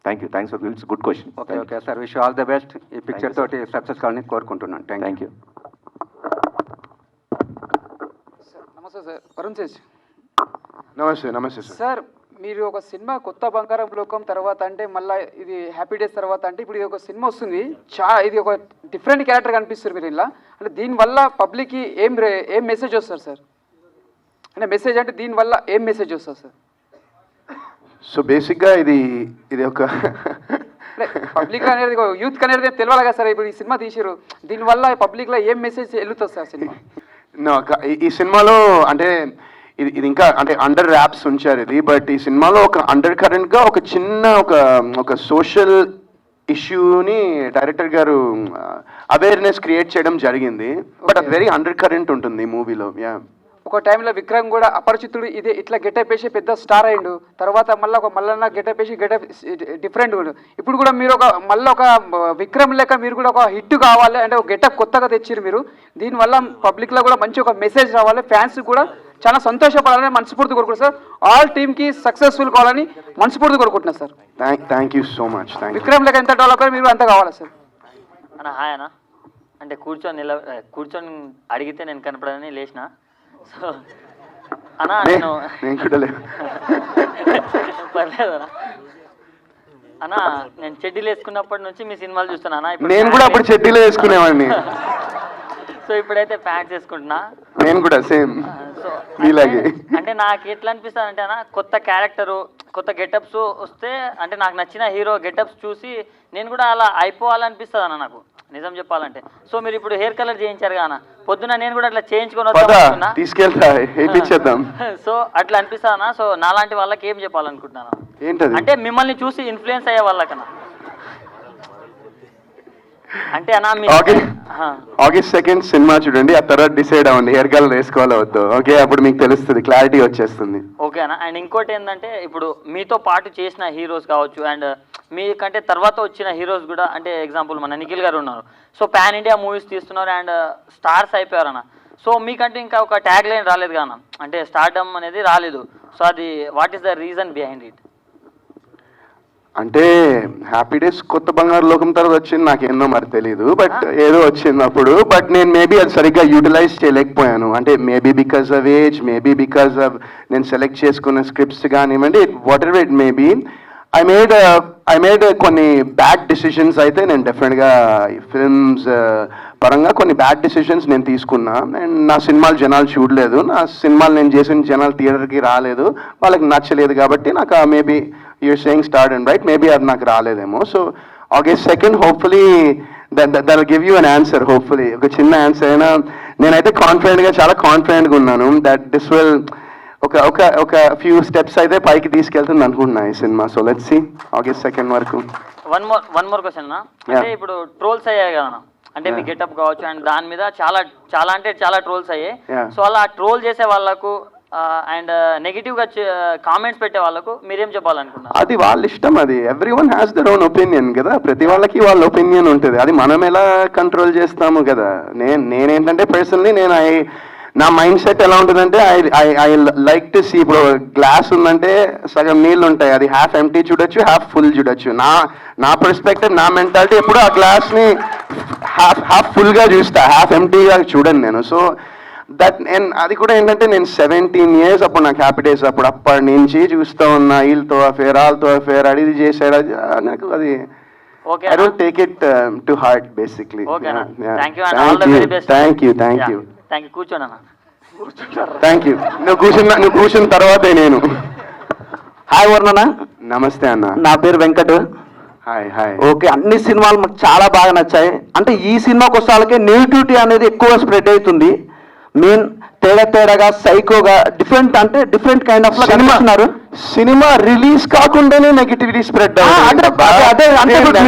Thanks for it's good question. Okay sir, wish all the best. ఈ పిక్చర్ తోటి సక్సెస్ కావాలని కోరుకుంటున్నాను. Thank you. నమస్తే సార్, వరుణ్ తేజ్. నమస్తే సార్, మీరు ఒక సినిమా కొత్త బంగారం లోకం తర్వాత అంటే మళ్ళీ ఇది హ్యాపీ డేస్ తర్వాత అంటే ఇప్పుడు ఇది ఒక సినిమా వస్తుంది, ఇది ఒక డిఫరెంట్ క్యారెక్టర్ కనిపిస్తారు మీరు ఇలా. అంటే దీనివల్ల పబ్లిక్కి ఏం మెసేజ్ వస్తారు సార్? అంటే మెసేజ్ అంటే దీనివల్ల ఏం మెసేజ్ వస్తుంది సార్? సో బేసిక్గా ఇది ఒక పబ్లిక్ అనేది యూత్ అనేది తెలియాలి కదా సార్. ఇప్పుడు ఈ సినిమా తీసారు, దీనివల్ల పబ్లిక్లో ఏం మెసేజ్ వెళ్తుంది సార్ సినిమా? ఈ సినిమాలో అంటే ఇది ఇంకా అంటే అండర్ ర్యాప్స్ ఉంచారు ఇది, బట్ ఈ సినిమాలో ఒక అండర్ కరెంట్గా ఒక చిన్న ఒక సోషల్ ఇష్యూని డైరెక్టర్ గారు అవేర్నెస్ క్రియేట్ చేయడం జరిగింది. బట్ అది వెరీ అండర్ కరెంట్ ఉంటుంది ఈ మూవీలో. ఒక టైంలో విక్రమ్ కూడా అపరిచితుడు ఇదే ఇట్లా గెటప్ వేసి పెద్ద స్టార్ అయ్యిండు, తర్వాత మళ్ళీ ఒక మల్లన్న గెటప్ వేసి గెటప్ డిఫరెంట్ కూడా. ఇప్పుడు కూడా మీరు మళ్ళీ ఒక విక్రమ్ లెక్క మీరు కూడా ఒక హిట్ కావాలి అంటే ఒక గెటప్ కొత్తగా తెచ్చిరు మీరు. దీనివల్ల పబ్లిక్లో కూడా మంచి ఒక మెసేజ్ రావాలి, ఫ్యాన్స్ కూడా చాలా సంతోషపడాలని మనస్ఫూర్తి కోరుకుంటున్నారు సార్. ఆల్ టీమ్కి సక్సెస్ఫుల్ కావాలని మనస్ఫూర్తి కోరుకుంటున్నారు sir. Thank you so much. Vikram లెక్క ఎంత డెవలప్ మీరు అంత కావాలి సార్. అన్న హాయ్ అన్న, అంటే కూర్చొని అడిగితే నేను కనపడని లేచిన. సో అన్నా నేను పర్లేదు అన్నా, నేను చెడ్డీలు వేసుకున్నప్పటి నుంచి మీ సినిమాలు చూస్తాను అన్న. నేను కూడా అప్పుడు చెడ్డీలు వేసుకునేవాడిని. సో ఇప్పుడైతే ప్యాంట్స్ వేసుకుంటున్నా. నేను కూడా సేమ్ సో మీలాగే. అంటే నాకు ఎట్లా అనిపిస్తుంది అంటే అన్న, కొత్త క్యారెక్టరు కొత్త గెటప్స్ వస్తే అంటే నాకు నచ్చిన హీరో గెటప్స్ చూసి నేను కూడా అలా అయిపోవాలనిపిస్తుంది అన్న నాకు, నిజం చెప్పాలంటే. సో మీరు ఇప్పుడు హెయిర్ కలర్ చేయించారు కదా, పొద్దున నేను కూడా అట్లా చేయించుకొని తీసుకెళ్తా వేయించేద్దాం. సో అట్లా అనిపిస్తా అన్న. సో నాలాంటి వాళ్ళకి ఏం చెప్పాలనుకుంటున్నాను ఏంటది అంటే మిమ్మల్ని చూసి ఇన్ఫ్లుయెన్స్ అయ్యే వాళ్ళకన్నా అంటే అన్న August 2nd సినిమా చూడండి, ఆ తర్వాత డిసైడ్ అవ్వండి హెయిర్ కలర్ వేసుకోవాలో వద్దు. ఓకే, అప్పుడు మీకు తెలుస్తుంది, క్లారిటీ వచ్చేస్తుంది. ఓకే అన్న. అండ్ ఇంకోటి ఏంటంటే ఇప్పుడు మీతో పాటు చేసిన హీరోస్ కావచ్చు అండ్ మీకంటే తర్వాత వచ్చిన హీరోస్ కూడా, అంటే ఎగ్జాంపుల్ మన నిఖిల్ గారు ఉన్నారు. సో పాన్ ఇండియా మూవీస్ తీస్తున్నారు అండ్ స్టార్స్ అయిపోయారు అన్న. సో మీకంటే ఇంకా ఒక ట్యాగ్ లైన్ రాలేదు కదా, అంటే స్టార్డమ్ అనేది రాలేదు. సో అది what is the reason behind it? అంటే హ్యాపీ డేస్ కొత్త బంగారు లోకం తర్వాత వచ్చింది నాకేందో మరి తెలీదు, బట్ ఏదో వచ్చింది అప్పుడు. బట్ నేను మేబీ అది సరిగ్గా యూటిలైజ్ చేయలేకపోయాను. అంటే maybe because of age, maybe because of నేను సెలెక్ట్ చేసుకున్న స్క్రిప్ట్స్ కానివ్వండి, what ever it maybe, I made కొన్ని బ్యాడ్ డిసిషన్స్ అయితే నేను డెఫినెట్గా ఫిల్మ్స్ పరంగా కొన్ని బ్యాడ్ డిసిషన్స్ నేను తీసుకున్నా. అండ్ నా సినిమాలు జనాలు చూడలేదు, నా సినిమాలు నేను చేసిన జనాలు థియేటర్కి రాలేదు, వాళ్ళకి నచ్చలేదు. కాబట్టి నాకు maybe your saying start and right, maybe అది నాకు రాలేదేమో. So August 2nd hopefully that give you an answer. Hopefully ఒక చిన్న ఆన్సర్ అయినా నేనైతే చాలా కాన్ఫిడెంట్గా ఉన్నాను దట్ దిస్ విల్ ఒక ఫ్యూ స్టెప్స్ అయితే పైకి తీసుకెళ్తుంది అనుకుంటున్నా ఈ సినిమా. So let's see August 2nd వరకు. వన్ మోర్ క్వశ్చన్ అన్న, అంటే ఇప్పుడు ట్రోల్స్ అయ్యాయి కదా, అంటే మీ గెటప్ కావచ్చు అండ్ దాని మీద చాలా ట్రోల్స్ అయ్యాయి. సో అలా ట్రోల్ చేసే వాళ్ళకు అండ్ నెగిటివ్ గా కామెంట్స్ పెట్టే వాళ్ళకు మీరేం చెప్పాలనుకున్నారు? అది వాళ్ళ ఇష్టం, అది every one has their own opinion కదా, ప్రతి వాళ్ళకి వాళ్ళ ఒపీనియన్ ఉంటుంది. అది మనం ఎలా కంట్రోల్ చేస్తాము కదా. నేనేంటంటే పర్సనలీ నా మైండ్ సెట్ ఎలా ఉంటుందంటే ఐ లైక్ టు సీ, ఇప్పుడు గ్లాస్ ఉందంటే సగం నీళ్ళు ఉంటాయి, అది హాఫ్ ఎంటీ చూడొచ్చు, హాఫ్ ఫుల్ చూడొచ్చు. నా పర్స్పెక్టివ్, నా మెంటాలిటీ ఎప్పుడు ఆ గ్లాస్ని హాఫ్ ఫుల్గా చూస్తా, హాఫ్ ఎంటీగా చూడను నేను. సో అది కూడా ఏంటంటే నేను 17 years అప్పుడు నాకు హ్యాపీ డేస్ అప్పటి నుంచి చూస్తూ ఉన్నా, వీళ్ళతో అఫేర్ వాళ్ళతో అఫేర్, అది చేసాడు, అది నాకు అది I don't take it to heart basically. Thank you కూర్చోండి అన్న. Thank you. నువ్వు కూర్చున్న తర్వాతే నేను. హాయ్ వర్ణన. నమస్తే అన్న. నా పేరు వెంకట్. హాయ్. ఓకే, అన్ని సినిమాలు మాకు చాలా బాగా నచ్చాయి. అంటే ఈ సినిమాకి వస్తాలకే నెగిటివిటీ అనేది ఎక్కువ స్ప్రెడ్ అవుతుంది. మెయిన్ తేడాగా సైకోగా డిఫరెంట్ కైండ్ ఆఫ్ కనిపిస్తున్నారు. సినిమా రిలీజ్ కాకుండానే నెగిటివిటీ స్ప్రెడ్ అదే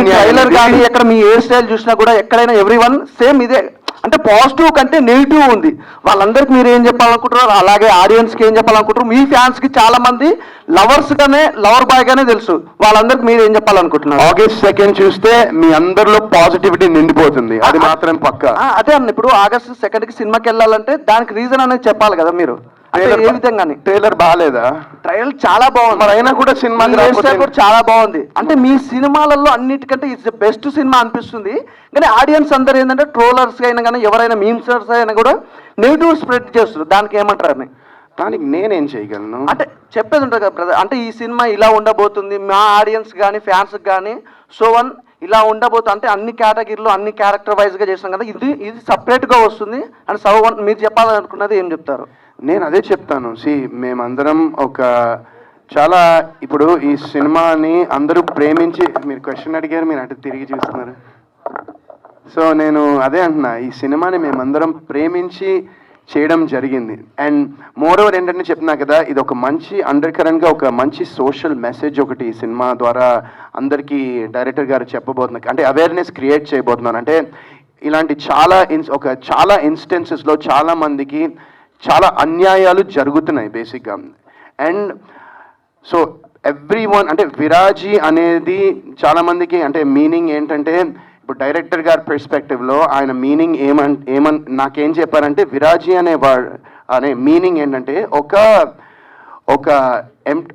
ట్రైలర్ కానీ ఎక్కడ మీ హెయిర్ స్టైల్ చూసినా కూడా ఎక్కడైనా ఎవ్రీ వన్ సేమ్ ఇదే. అంటే పాజిటివ్ కంటే నెగిటివ్ ఉంది. వాళ్ళందరికీ మీరు ఏం చెప్పాలనుకుంటారు, అలాగే ఆడియన్స్కి ఏం చెప్పాలనుకుంటారు, మీ ఫ్యాన్స్కి చాలా మంది లవర్ బాయ్ గానే తెలుసు, వాళ్ళందరికీ మీరు ఏం చెప్పాలనుకుంటున్నారు? August 2nd చూస్తే మీ అందరిలో పాజిటివిటీ నిండిపోతుంది, అది మాత్రం పక్కా. అదే అన్న, ఇప్పుడు August 2nd సినిమాకి వెళ్ళాలంటే దానికి రీజన్ అనేది చెప్పాలి కదా మీరు. ఏ విధంగా? ట్రైలర్ బాగాలేదా? ట్రైలర్ చాలా బాగుంది, మరి అయినా కూడా సినిమా కూడా చాలా బాగుంది. అంటే మీ సినిమాలలో అన్నిటికంటే ఇట్స్ ద బెస్ట్ సినిమా అనిపిస్తుంది. కానీ ఆడియన్స్ అందరూ ఏంటంటే ట్రోలర్స్ అయినా కానీ ఎవరైనా మీమ్సర్స్ అయినా కూడా నెగిటివ్ స్ప్రెడ్ చేస్తారు. దానికి ఏమంటారు అని? దానికి నేనేం చేయగలను? అంటే చెప్పేది ఉంటుంది కదా బ్రదర్, అంటే ఈ సినిమా ఇలా ఉండబోతుంది, మా ఆడియన్స్ కానీ ఫ్యాన్స్ కానీ ఇలా ఉండబోతుంది, అంటే అన్ని కేటగిరీలో అన్ని క్యారెక్టర్ వైజ్గా చేసినాం కదా, ఇది సపరేట్గా వస్తుంది అని మీరు చెప్పాలనుకున్నది ఏం చెప్తారు? నేను అదే చెప్తాను. మేమందరం ఇప్పుడు ఈ సినిమాని అందరూ ప్రేమించి, మీరు క్వశ్చన్ అడిగారు, మీరు అటు తిరిగి చూస్తున్నారు. సో నేను అదే అంటున్నా, ఈ సినిమాని మేమందరం ప్రేమించి చేయడం జరిగింది. అండ్ మోర్ ఓవర్ ఏంటంటే చెప్తున్నా కదా, ఇది ఒక మంచి అండర్ కరెంట్గా ఒక మంచి సోషల్ మెసేజ్ ఒకటి ఈ సినిమా ద్వారా అందరికీ డైరెక్టర్ గారు చెప్పబోతున్నారు, అంటే అవేర్నెస్ క్రియేట్ చేయబోతున్నారు. అంటే ఇలాంటి చాలా ఇన్స్టెన్సెస్లో చాలా మందికి చాలా అన్యాయాలు జరుగుతున్నాయి బేసిక్గా. అండ్ సో ఎవ్రీ వన్, అంటే విరాజీ అనేది చాలా మందికి అంటే మీనింగ్ ఏంటంటే, ఇప్పుడు డైరెక్టర్ గారి పర్స్పెక్టివ్లో ఆయన మీనింగ్ నాకేం చెప్పారంటే, విరాజీ అనే మీనింగ్ ఏంటంటే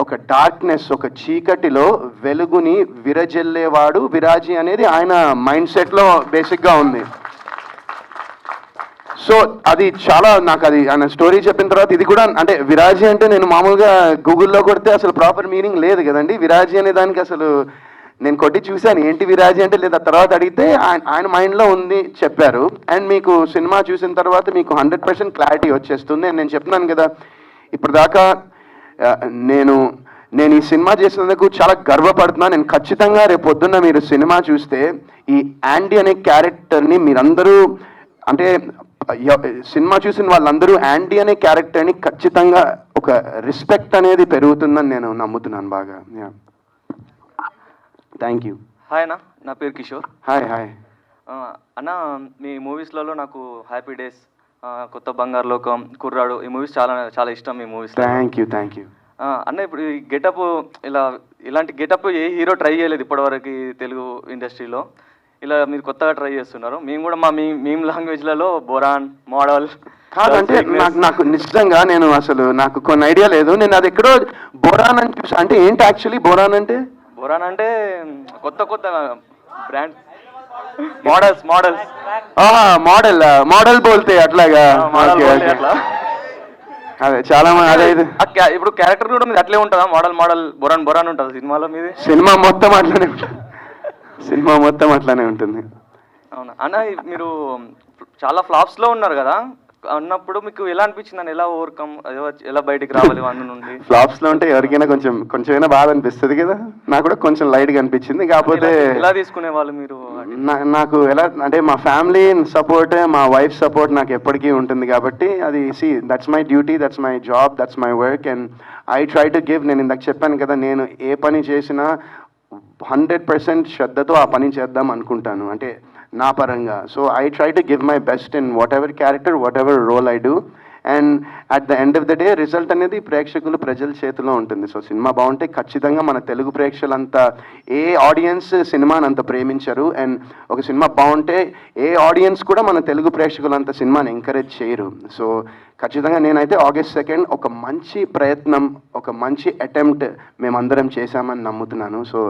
ఒక డార్క్నెస్, ఒక చీకటిలో వెలుగుని విరజల్లేవాడు విరాజీ అనేది ఆయన మైండ్ సెట్లో బేసిక్గా ఉంది. సో అది నాకు అది ఆయన స్టోరీ చెప్పిన తర్వాత ఇది కూడా, అంటే విరాజీ అంటే నేను మామూలుగా గూగుల్లో కొడితే అసలు ప్రాపర్ మీనింగ్ లేదు కదండి విరాజీ అనే దానికి. అసలు నేను కొట్టి చూశాను ఏంటి విరాజీ అంటే, లేదా తర్వాత అడిగితే ఆయన మైండ్లో ఉంది చెప్పారు. అండ్ మీకు సినిమా చూసిన తర్వాత మీకు 100% క్లారిటీ వచ్చేస్తుంది. అండ్ నేను చెప్తున్నాను కదా, ఇప్పుడు దాకా నేను ఈ సినిమా చేసినందుకు చాలా గర్వపడుతున్నాను. నేను ఖచ్చితంగా రేపు పొద్దున్న మీరు సినిమా చూస్తే ఈ యాండీ అనే క్యారెక్టర్ని మీరందరూ, అంటే సినిమా చూసిన వాళ్ళందరూ యాండీ అనే క్యారెక్టర్ని ఖచ్చితంగా ఒక రెస్పెక్ట్ అనేది పెరుగుతుందని నేను నమ్ముతున్నాను బాగా. Thank you. హాయ్ అన్న, నా పేరు కిషోర్. హాయ్. అన్న, మీ మూవీస్లలో నాకు హ్యాపీ డేస్, కొత్త బంగారు లోకం, కుర్రాడు, ఈ మూవీస్ చాలా ఇష్టం. మీ మూవీస్ థ్యాంక్ యూ. అన్న, ఇప్పుడు ఈ గెటప్ ఇలాంటి గెటప్ ఏ హీరో ట్రై చేయలేదు ఇప్పటివరకు తెలుగు ఇండస్ట్రీలో. ఇలా మీరు కొత్తగా ట్రై చేస్తున్నారు. మేము కూడా మా మీమ్ లాంగ్వేజ్లలో బొరాన్ మోడల్ కాదంటే నాకు నిజంగా నేను అసలు నాకు కొన్ని ఐడియా లేదు. నేను అది ఎక్కడో బొరాన్ అని చూసా. అంటే ఏంటి యాక్చువల్లీ బొరాన్ అంటే? బొరాన్ అంటే కొత్త బ్రాండ్ మోడల్ బోల్తే అట్లాగా. అట్లా అదే చాలా మంది అదే ఇది ఇప్పుడు క్యారెక్టర్ కూడా మీది అట్లే ఉంటుందా? మోడల్ బొరాన్ ఉంటుంది సినిమాలో మీది? సినిమా మొత్తం అట్లానే ఉంటుంది. అవునా అన్న, మీరు చాలా ఫ్లాప్స్ లో ఉన్నారు కదా, అన్నప్పుడు మీకు ఎలా అనిపించింది అని, ఎలా ఓవర్కమ్, ఎలా బయటికి రావాలి అన్న నుండి? ఫ్లాప్స్ లో ఉంటే ఎవరికైనా కొంచెమైనా బాధ అనిపిస్తుంది కదా. నాకు కూడా కొంచెం లైట్ గా అనిపించింది. కాకపోతే ఎలా తీసుకునే వాళ్ళు మీరు? నాకు ఎలా అంటే మా ఫ్యామిలీ సపోర్ట్, మా వైఫ్ సపోర్ట్ నాకు ఎప్పటికీ ఉంటుంది కాబట్టి అది that's my duty, that's my job, that's my work and I try to give. నేను ఇందాక చెప్పాను కదా, నేను ఏ పని చేసినా 100% శ్రద్ధతో ఆ పని చేద్దాం అనుకుంటాను, అంటే నా పరంగా. So I try to give my best in whatever character, whatever role I do. And at the end of the day result అనేది ప్రజల చేతిలో ఉంటుంది. సో సినిమా బాగుంటే ఖచ్చితంగా మన తెలుగు ప్రేక్షకులంతా, ఏ ఆడియన్స్ సినిమాని అంత ప్రేమించరు, అండ్ ఒక సినిమా బాగుంటే ఏ ఆడియన్స్ కూడా మన తెలుగు ప్రేక్షకులంత సినిమాని ఎంకరేజ్ చేయరు. సో ఖచ్చితంగా నేనైతే August 2 ఒక మంచి ప్రయత్నం, ఒక మంచి అటెంప్ట్ మేమందరం చేశామని నమ్ముతున్నాను. సో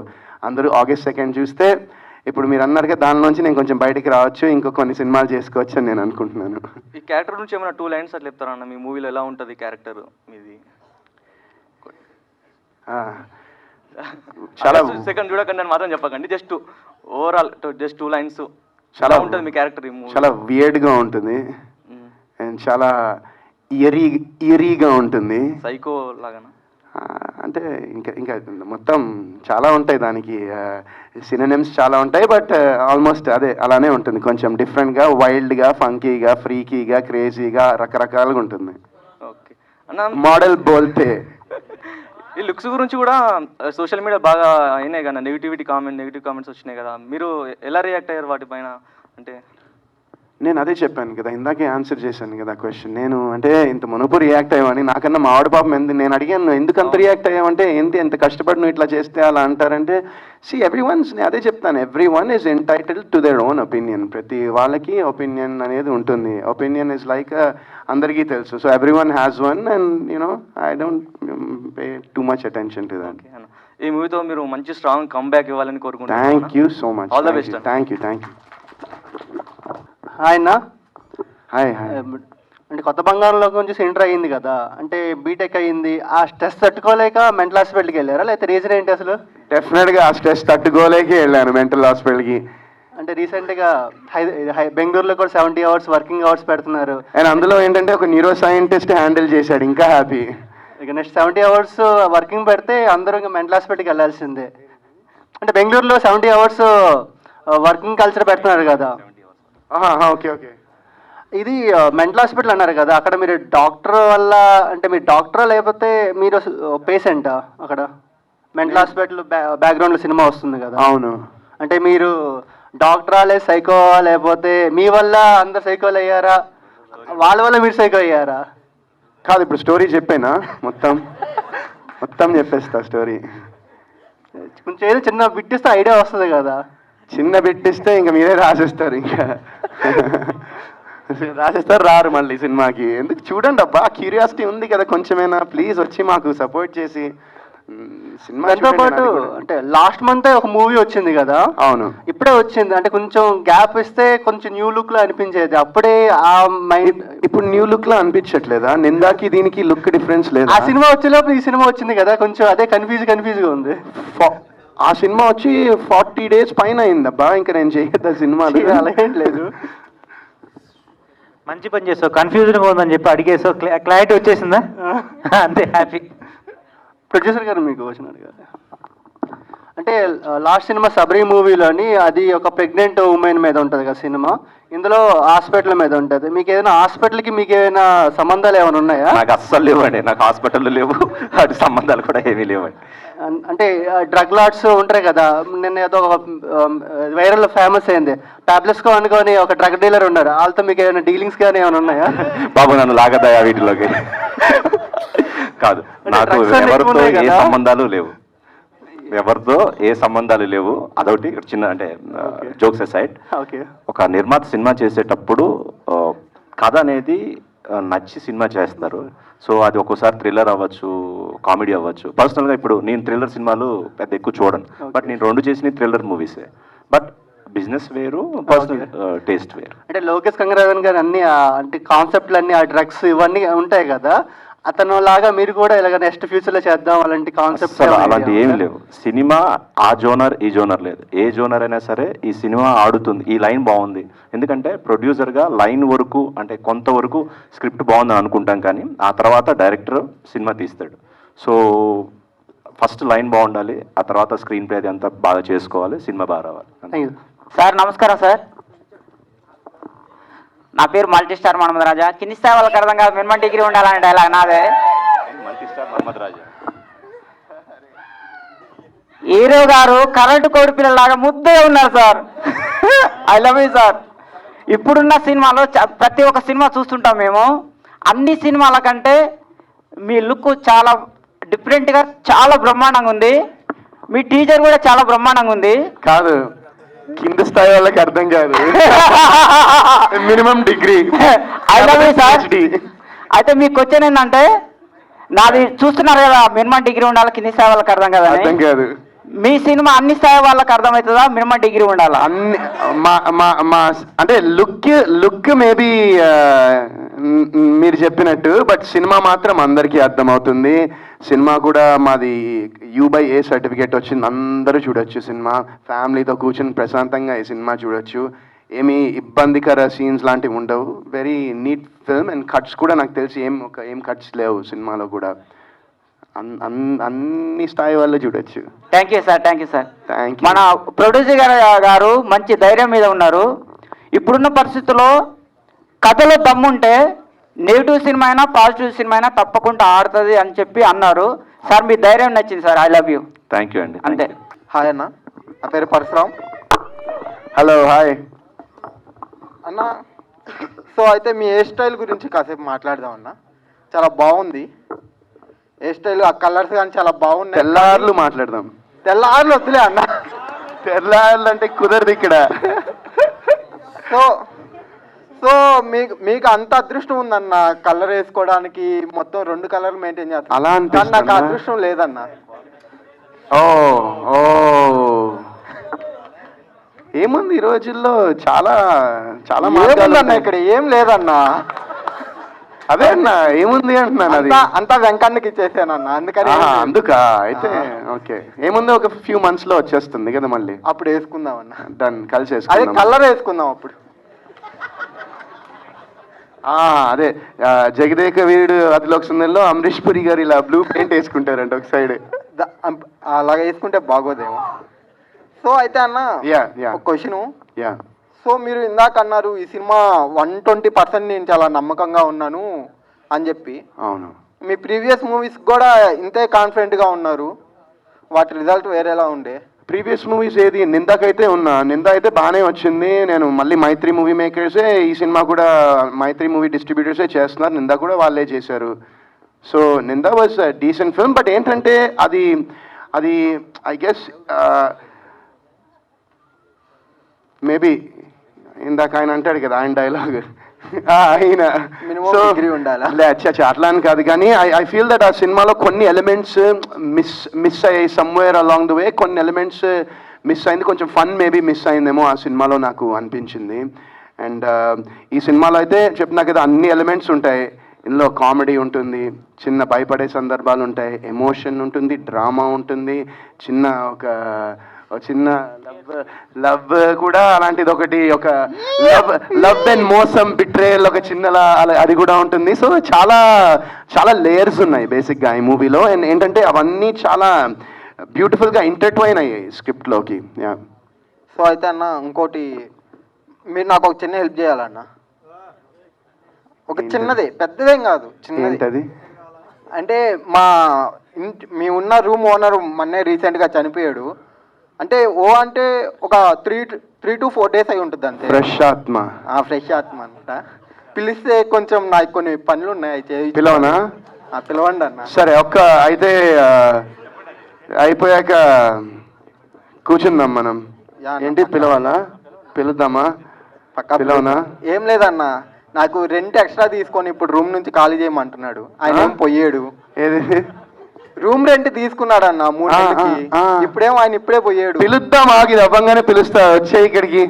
అందరూ August 2 చూస్తే, ఇప్పుడు మీరు అన్నారుగా దానిలోంచి నేను కొంచెం బయటికి రావచ్చు, ఇంకో కొన్ని సినిమాలు చేసుకోవచ్చు అని నేను అనుకుంటున్నాను. ఈ క్యారెక్టర్ నుంచి ఏమైనా 2 లైన్స్ అట్లా చెప్తారా అన్న? మీ మూవీలో ఎలా ఉంటుంది క్యారెక్టర్ మీది? చాలా సెకండ్ చూడకండి అని మాత్రం చెప్పకండి, జస్ట్ ఓవరాల్ జస్ట్ 2 లైన్స్ చాలా ఉంటుంది మీ క్యారెక్టర్. చాలా వియర్డ్గా ఉంటుంది అండ్ చాలా ఇయరీగా ఉంటుంది. సైకో లాగా అంటే ఇంకా మొత్తం చాలా ఉంటాయి దానికి, సినోనిమ్స్ చాలా ఉంటాయి. బట్ ఆల్మోస్ట్ అదే అలానే ఉంటుంది. కొంచెం డిఫరెంట్గా, వైల్డ్గా, ఫంకీగా, ఫ్రీకీగా, క్రేజీగా, రకరకాలుగా ఉంటుంది. ఓకే అన్న, మోడల్ బోల్తే. ఈ లుక్స్ గురించి కూడా సోషల్ మీడియా బాగా అయినాయి కదా, నెగిటివ్ కామెంట్స్ వచ్చినాయి కదా, మీరు ఎలా రియాక్ట్ అయ్యారు వాటిపైన? అంటే నేను అదే చెప్పాను కదా, ఇందాకే ఆన్సర్ చేశాను కదా క్వశ్చన్. నేను అంటే ఇంత మునుపు రియాక్ట్ అయ్యామని, నాకన్నా మా ఆవిడ పాపం నేను అడిగాను ఎందుకు అంత రియాక్ట్ అయ్యామంటే, ఎంత కష్టపడి నువ్వు ఇట్లా చేస్తే అలా అంటారంటే, నేను అదే చెప్తాను, everyone is entitled to their own opinion. ప్రతి వాళ్ళకి ఒపీనియన్ అనేది ఉంటుంది. ఒపీనియన్ ఇస్ లైక్ అందరికీ తెలుసు. So everyone has one and I don't pay too much attention to that. ఈ మూవీతో మీరు మంచి స్ట్రాంగ్ కమ్బ్యాక్ ఇవ్వాలని కోరుకుంటున్నాను. Thank you so much. All the best. Thank you. Hi అన్న. హాయ్. అంటే కొత్త బంగారంలోకి నుంచి ఎంటర్ అయ్యింది కదా, అంటే బీటెక్ అయ్యింది, ఆ స్ట్రెస్ తట్టుకోలేక మెంటల్ హాస్పిటల్కి వెళ్ళారా, లేకపోతే రీజన్ ఏంటి అసలు? డెఫినెట్గా ఆ స్ట్రెస్ తట్టుకోలేకే వెళ్ళాను మెంటల్ హాస్పిటల్కి. అంటే రీసెంట్గా బెంగళూరులో కూడా 70 hours వర్కింగ్ అవర్స్ పెడుతున్నారు. అండ్ అందులో ఏంటంటే ఒక న్యూరో సైంటిస్ట్ హ్యాండిల్ చేశాడు, ఇంకా హ్యాపీ. ఇక నెక్స్ట్ 70 hours వర్కింగ్ పెడితే అందరూ ఇంకా మెంటల్ హాస్పిటల్కి వెళ్ళాల్సిందే. అంటే బెంగళూరులో 70 hours వర్కింగ్ కల్చర్ పెడుతున్నారు కదా. ఓకే. ఇది మెంటల్ హాస్పిటల్ అన్నారు కదా, అక్కడ మీరు డాక్టర్ వల్ల, అంటే మీరు డాక్టరా లేకపోతే మీరు పేషెంటా? అక్కడ మెంటల్ హాస్పిటల్ బ్యాక్గ్రౌండ్లో సినిమా వస్తుంది కదా. అవును. అంటే మీరు డాక్టరా లేదు సైకో, లేకపోతే మీ వల్ల అందరు సైకోలు అయ్యారా, వాళ్ళ వల్ల మీరు సైకో అయ్యారా? కాదు, ఇప్పుడు స్టోరీ చెప్పేనా? మొత్తం చెప్పేస్తా స్టోరీ. కొంచెం ఏదో చిన్న బిట్టిస్తే ఐడియా వస్తుంది కదా. చిన్న బిట్టిస్తే ఇంకా మీరే రాసేస్తారు, ఇంకా రారు మళ్ళీ సినిమాకి. ఎందుకు చూడండి అబ్బా, క్యూరియాసిటీ ఉంది కదా కొంచెమైనా, ప్లీజ్ వచ్చి మాకు సపోర్ట్ చేసి సినిమా. దాంతో పాటు అంటే లాస్ట్ మంత్ ఒక మూవీ వచ్చింది కదా. అవును, ఇప్పుడే వచ్చింది. అంటే కొంచెం గ్యాప్ ఇస్తే కొంచెం న్యూ లుక్ లో అనిపించేది, అప్పుడే ఆ మైండ్. ఇప్పుడు న్యూ లుక్ లో అనిపించట్లేదా? నిందాకి దీనికి లుక్ డిఫరెన్స్ లేదా? ఆ సినిమా వచ్చేలోపు ఈ సినిమా వచ్చింది కదా, కొంచెం అదే కన్ఫ్యూజ్ గా ఉంది. ఆ సినిమా వచ్చి 40 days పైన అయిందబ్బా, ఇంకా నేను చేయొద్దా సినిమాలు? అలాగేం లేదు. మంచి పని చేస్తావు, కన్ఫ్యూజన్గా ఉందని చెప్పి అడిగేసావు, క్లారిటీ వచ్చేసిందా? అంతే, హ్యాపీ. ప్రొడ్యూసర్ గారు మీకు క్వశ్చన్ అడిగారు. అంటే లాస్ట్ సినిమా సబరీ మూవీలోని అది ఒక ప్రెగ్నెంట్ ఉమెన్ మీద ఉంటుంది కదా సినిమా, ఇందులో హాస్పిటల్ మీద ఉంటుంది. మీకు ఏదైనా హాస్పిటల్కి మీకు ఏమైనా సంబంధాలు ఏమైనా ఉన్నాయా? నాకు అస్సలు లేవండి, నాకు హాస్పిటల్లో లేవు, అటు సంబంధాలు కూడా ఏమీ లేవండి. అంటే డ్రగ్ లాట్స్ ఉంటాయి కదా, నిన్న ఏదో ఒక వైరల్ ఫేమస్ అయింది, టాబ్లెట్స్కో అనుకొని ఒక డ్రగ్ డీలర్ ఉన్నారు, వాళ్ళతో మీకు ఏమైనా డీలింగ్స్ కానీ ఏమైనా ఉన్నాయా? బాబు నన్ను లాగదయా వీటిలోకి. కాదు, నాకు ఎవరితో ఏ సంబంధాలు లేవు. ఎవరితో ఏ సంబంధాలు లేవు. అదొకటి చిన్న అంటే జోక్స్ అసైడ్. ఓకే. ఒక నిర్మాత సినిమా చేసేటప్పుడు కథ అనేది నచ్చి సినిమా చేస్తారు. సో అది ఒక్కోసారి థ్రిల్లర్ అవ్వచ్చు, కామెడీ అవ్వచ్చు. పర్సనల్గా ఇప్పుడు నేను థ్రిల్లర్ సినిమాలు పెద్ద ఎక్కువ చూడను, బట్ నేను 2 చేసిన థ్రిల్లర్ మూవీసే. బట్ బిజినెస్ వేరు, పర్సనల్ టేస్ట్ వేరు. అంటే లోకేష్ కంగరాజన్ గారు అన్ని అంటే కాన్సెప్ట్లు అన్ని ఆ డ్రగ్స్ ఇవన్నీ ఉంటాయి కదా, అతను లాగా మీరు కూడా ఇలాగ నెక్స్ట్ ఫ్యూచర్లో చేద్దాం అలాంటి కాన్సెప్ట్? అలాంటి ఏం లేవు. సినిమా ఆ జోనర్ ఈ జోనర్ లేదు. ఏ జోనర్ అయినా సరే ఈ సినిమా ఆడుతుంది, ఈ లైన్ బాగుంది. ఎందుకంటే ప్రొడ్యూసర్గా లైన్ వరకు అంటే కొంతవరకు స్క్రిప్ట్ బాగుందని అనుకుంటాం, కానీ ఆ తర్వాత డైరెక్టర్ సినిమా తీస్తాడు. సో ఫస్ట్ లైన్ బాగుండాలి, ఆ తర్వాత స్క్రీన్ ప్లే అది అంతా బాగా చేసుకోవాలి, సినిమా బాగా రావాలి. సార్ నమస్కారం సార్, నా పేరు మల్టీ స్టార్ మహమ్మద్ రాజా. కింది స్థాయి వాళ్ళకి అర్థం కాదు, మినిమం డిగ్రీ ఉండాలనే డైలాగ్ నాదే. హీరో గారు కరెంటు కోడి పిల్లలాగా ముద్దగా ఉన్నారు sir. I love you sir. ఇప్పుడున్న సినిమాలో ప్రతి ఒక్క సినిమా చూస్తుంటాం మేము. అన్ని సినిమాల కంటే మీ లుక్ చాలా డిఫరెంట్గా చాలా బ్రహ్మాండంగా ఉంది. మీ టీజర్ కూడా చాలా బ్రహ్మాండంగా ఉంది. కాదు, కింద స్థాయి వాళ్ళకి అర్థం కాదు, minimum degree. I love you sir. అయితే మీ క్వశ్చన్ ఏంటంటే, నాది చూస్తున్నారు కదా, మినిమం డిగ్రీ ఉండాలి, కింది స్థాయి వాళ్ళకి అర్థం కదా. అర్థం కాదు. మీ సినిమా అన్ని స్థాయి వాళ్ళకి అర్థమవుతుందా, మినిమం డిగ్రీ ఉండాలా? అన్ని మా అంటే లుక్ మేబీ మీరు చెప్పినట్టు, బట్ సినిమా మాత్రం అందరికీ అర్థమవుతుంది. సినిమా కూడా మాది U/A సర్టిఫికేట్ వచ్చింది, అందరూ చూడొచ్చు. సినిమా ఫ్యామిలీతో కూర్చొని ప్రశాంతంగా ఈ సినిమా చూడొచ్చు. ఏమీ ఇబ్బందికర సీన్స్ లాంటివి ఉండవు. Very neat film. And cuts కూడా నాకు తెలిసి ఏం కట్స్ లేవు సినిమాలో కూడా. అన్ని స్థాయి వాళ్ళు చూడొచ్చు. Thank you sir, thank you sir. Thank మన ప్రొడ్యూసర్ గారు మంచి ధైర్యం మీద ఉన్నారు. ఇప్పుడున్న పరిస్థితుల్లో కథలో దమ్ముంటే నెగిటివ్ సినిమా అయినా పాజిటివ్ సినిమా అయినా తప్పకుండా ఆడుతుంది అని చెప్పి అన్నారు సార్. మీ ధైర్యం నచ్చింది sir. I love you. Thank you అండి. అంతే. హాయ్ అన్న, నా పేరు పరశురామ్. హలో, హాయ్ అన్న. సో అయితే మీ హెయిర్ స్టైల్ గురించి కాసేపు మాట్లాడదాం అన్న. చాలా బాగుంది హెయిర్ స్టైల్, ఆ కలర్స్ కానీ చాలా బాగున్నాయి. తెల్లార్లు మాట్లాడదాం. తెల్లార్లు వద్దులే అన్న, తెల్లార్లు అంటే కుదరదు ఇక్కడ. సో మీకు అంత అదృష్టం ఉందన్న కలర్ వేసుకోవడానికి, మొత్తం 2 కలర్లు మెయింటైన్ చేస్తాను. అలా కానీ నాకు అదృష్టం లేదన్న. ఓ ఏముంది ఈ రోజుల్లో, చాలా చాలా ఏముందన్న ఇక్కడ? ఏం లేదన్నా. అదే అన్న, ఏముంది అంటున్నాను. అది అంతా వెంకన్నకి ఇచ్చేసానన్న, అందుకని. అందుకా అయితే ఓకే. ఏముంది, ఒక ఫ్యూ మంత్స్ లో వచ్చేస్తుంది కదా మళ్ళీ, అప్పుడు వేసుకుందాం అన్న. డన్, కలిసి అదే వేసుకుందాం. కలర్ వేసుకుందాం అప్పుడు. అదే జగదేక వీరుడు అతిలోక సుందరిలో అమరీష్ పురి గారు ఇలా బ్లూ పెయింట్ వేసుకుంటారంట ఒక సైడ్. అలాగ వేసుకుంటే బాగోదేమో. సో అయితే అన్న, ఒక క్వశ్చన్. సో మీరు ఇందాక అన్నారు ఈ సినిమా 120% నేను చాలా నమ్మకంగా ఉన్నాను అని చెప్పి. అవును. మీ ప్రీవియస్ మూవీస్ కూడా ఇంతే కాన్ఫిడెంట్గా ఉన్నారు, వాటి రిజల్ట్ వేరేలా ఉండే. ప్రీవియస్ మూవీస్ ఏది, నిందాకైతే ఉన్నా, నింద అయితే బాగానే వచ్చింది. నేను మళ్ళీ మైత్రి మూవీ మేకర్సే ఈ సినిమా కూడా మైత్రి మూవీ డిస్ట్రిబ్యూటర్సే చేస్తున్నారు, నింద కూడా వాళ్ళే చేశారు. సో నింద వాజ్ డీసెంట్ ఫిల్మ్. బట్ ఏంటంటే అది ఐ గెస్ మేబీ ఇందాక ఆయన అంటాడు కదా, ఆయన డైలాగ్ ఆయన అట్లా అని కాదు, కానీ ఐ ఫీల్ దట్ ఆ సినిమాలో కొన్ని ఎలిమెంట్స్ మిస్ అయ్యాయి సమ్వేర్ అలాంగ్ ద వే. కొన్ని ఎలిమెంట్స్ మిస్ అయింది, కొంచెం ఫన్ మేబీ మిస్ అయిందేమో ఆ సినిమాలో నాకు అనిపించింది. అండ్ ఈ సినిమాలో అయితే చెప్పినా కదా అన్ని ఎలిమెంట్స్ ఉంటాయి. ఇందులో కామెడీ ఉంటుంది, చిన్న భయపడే సందర్భాలు ఉంటాయి, ఎమోషన్ ఉంటుంది, డ్రామా ఉంటుంది, చిన్న లవ్ కూడా అలాంటిది ఒకటి, ఒక లవ్ అండ్ మోసం బిట్రేయల్ ఒక చిన్న అది కూడా ఉంటుంది. సో చాలా చాలా లేయర్స్ ఉన్నాయి బేసిక్గా ఈ మూవీలో. అండ్ ఏంటంటే అవన్నీ చాలా బ్యూటిఫుల్గా ఇంటర్ట్వైన్ అయ్యాయి స్క్రిప్ట్లోకి. సో అయితే అన్న ఇంకోటి, మీరు నాకు ఒక చిన్న హెల్ప్ చేయాలన్న. ఒక చిన్నదే, పెద్దదేం కాదు, చిన్నది. అంటే మీ ఉన్న రూమ్ ఓనర్ మొన్నే రీసెంట్గా చనిపోయాడు. అంటే అంటే ఒక 3 to 4 days అయి ఉంటుంది అంతే. ఫ్రెష్ ఆత్మ అంట. పిలిస్తే కొంచెం నాకు కొన్ని పనులు ఉన్నాయి, పిలవనా? పిలవండి అన్న. సరే, అయితే అయిపోయాక కూర్చుందాం మనం. ఏంటి పిలవాలా? పిలుద్దామా? పిలవనా? ఏం లేదన్న, నాకు రెంట్ ఎక్స్ట్రా తీసుకొని ఇప్పుడు రూమ్ నుంచి ఖాళీ చేయమంటున్నాడు. ఆయన ఏం పోయాడు. ఏది? రూమ్ రెంట్ తీసుకున్నాడు అన్న 3 నెలలకి. ఇప్పుడేమో ఆయన ఇప్పుడే పోయాడు. పిలుద్దాం, ఆగి అవ్వంగానే పిలుస్తా, వచ్చే ఇక్కడికి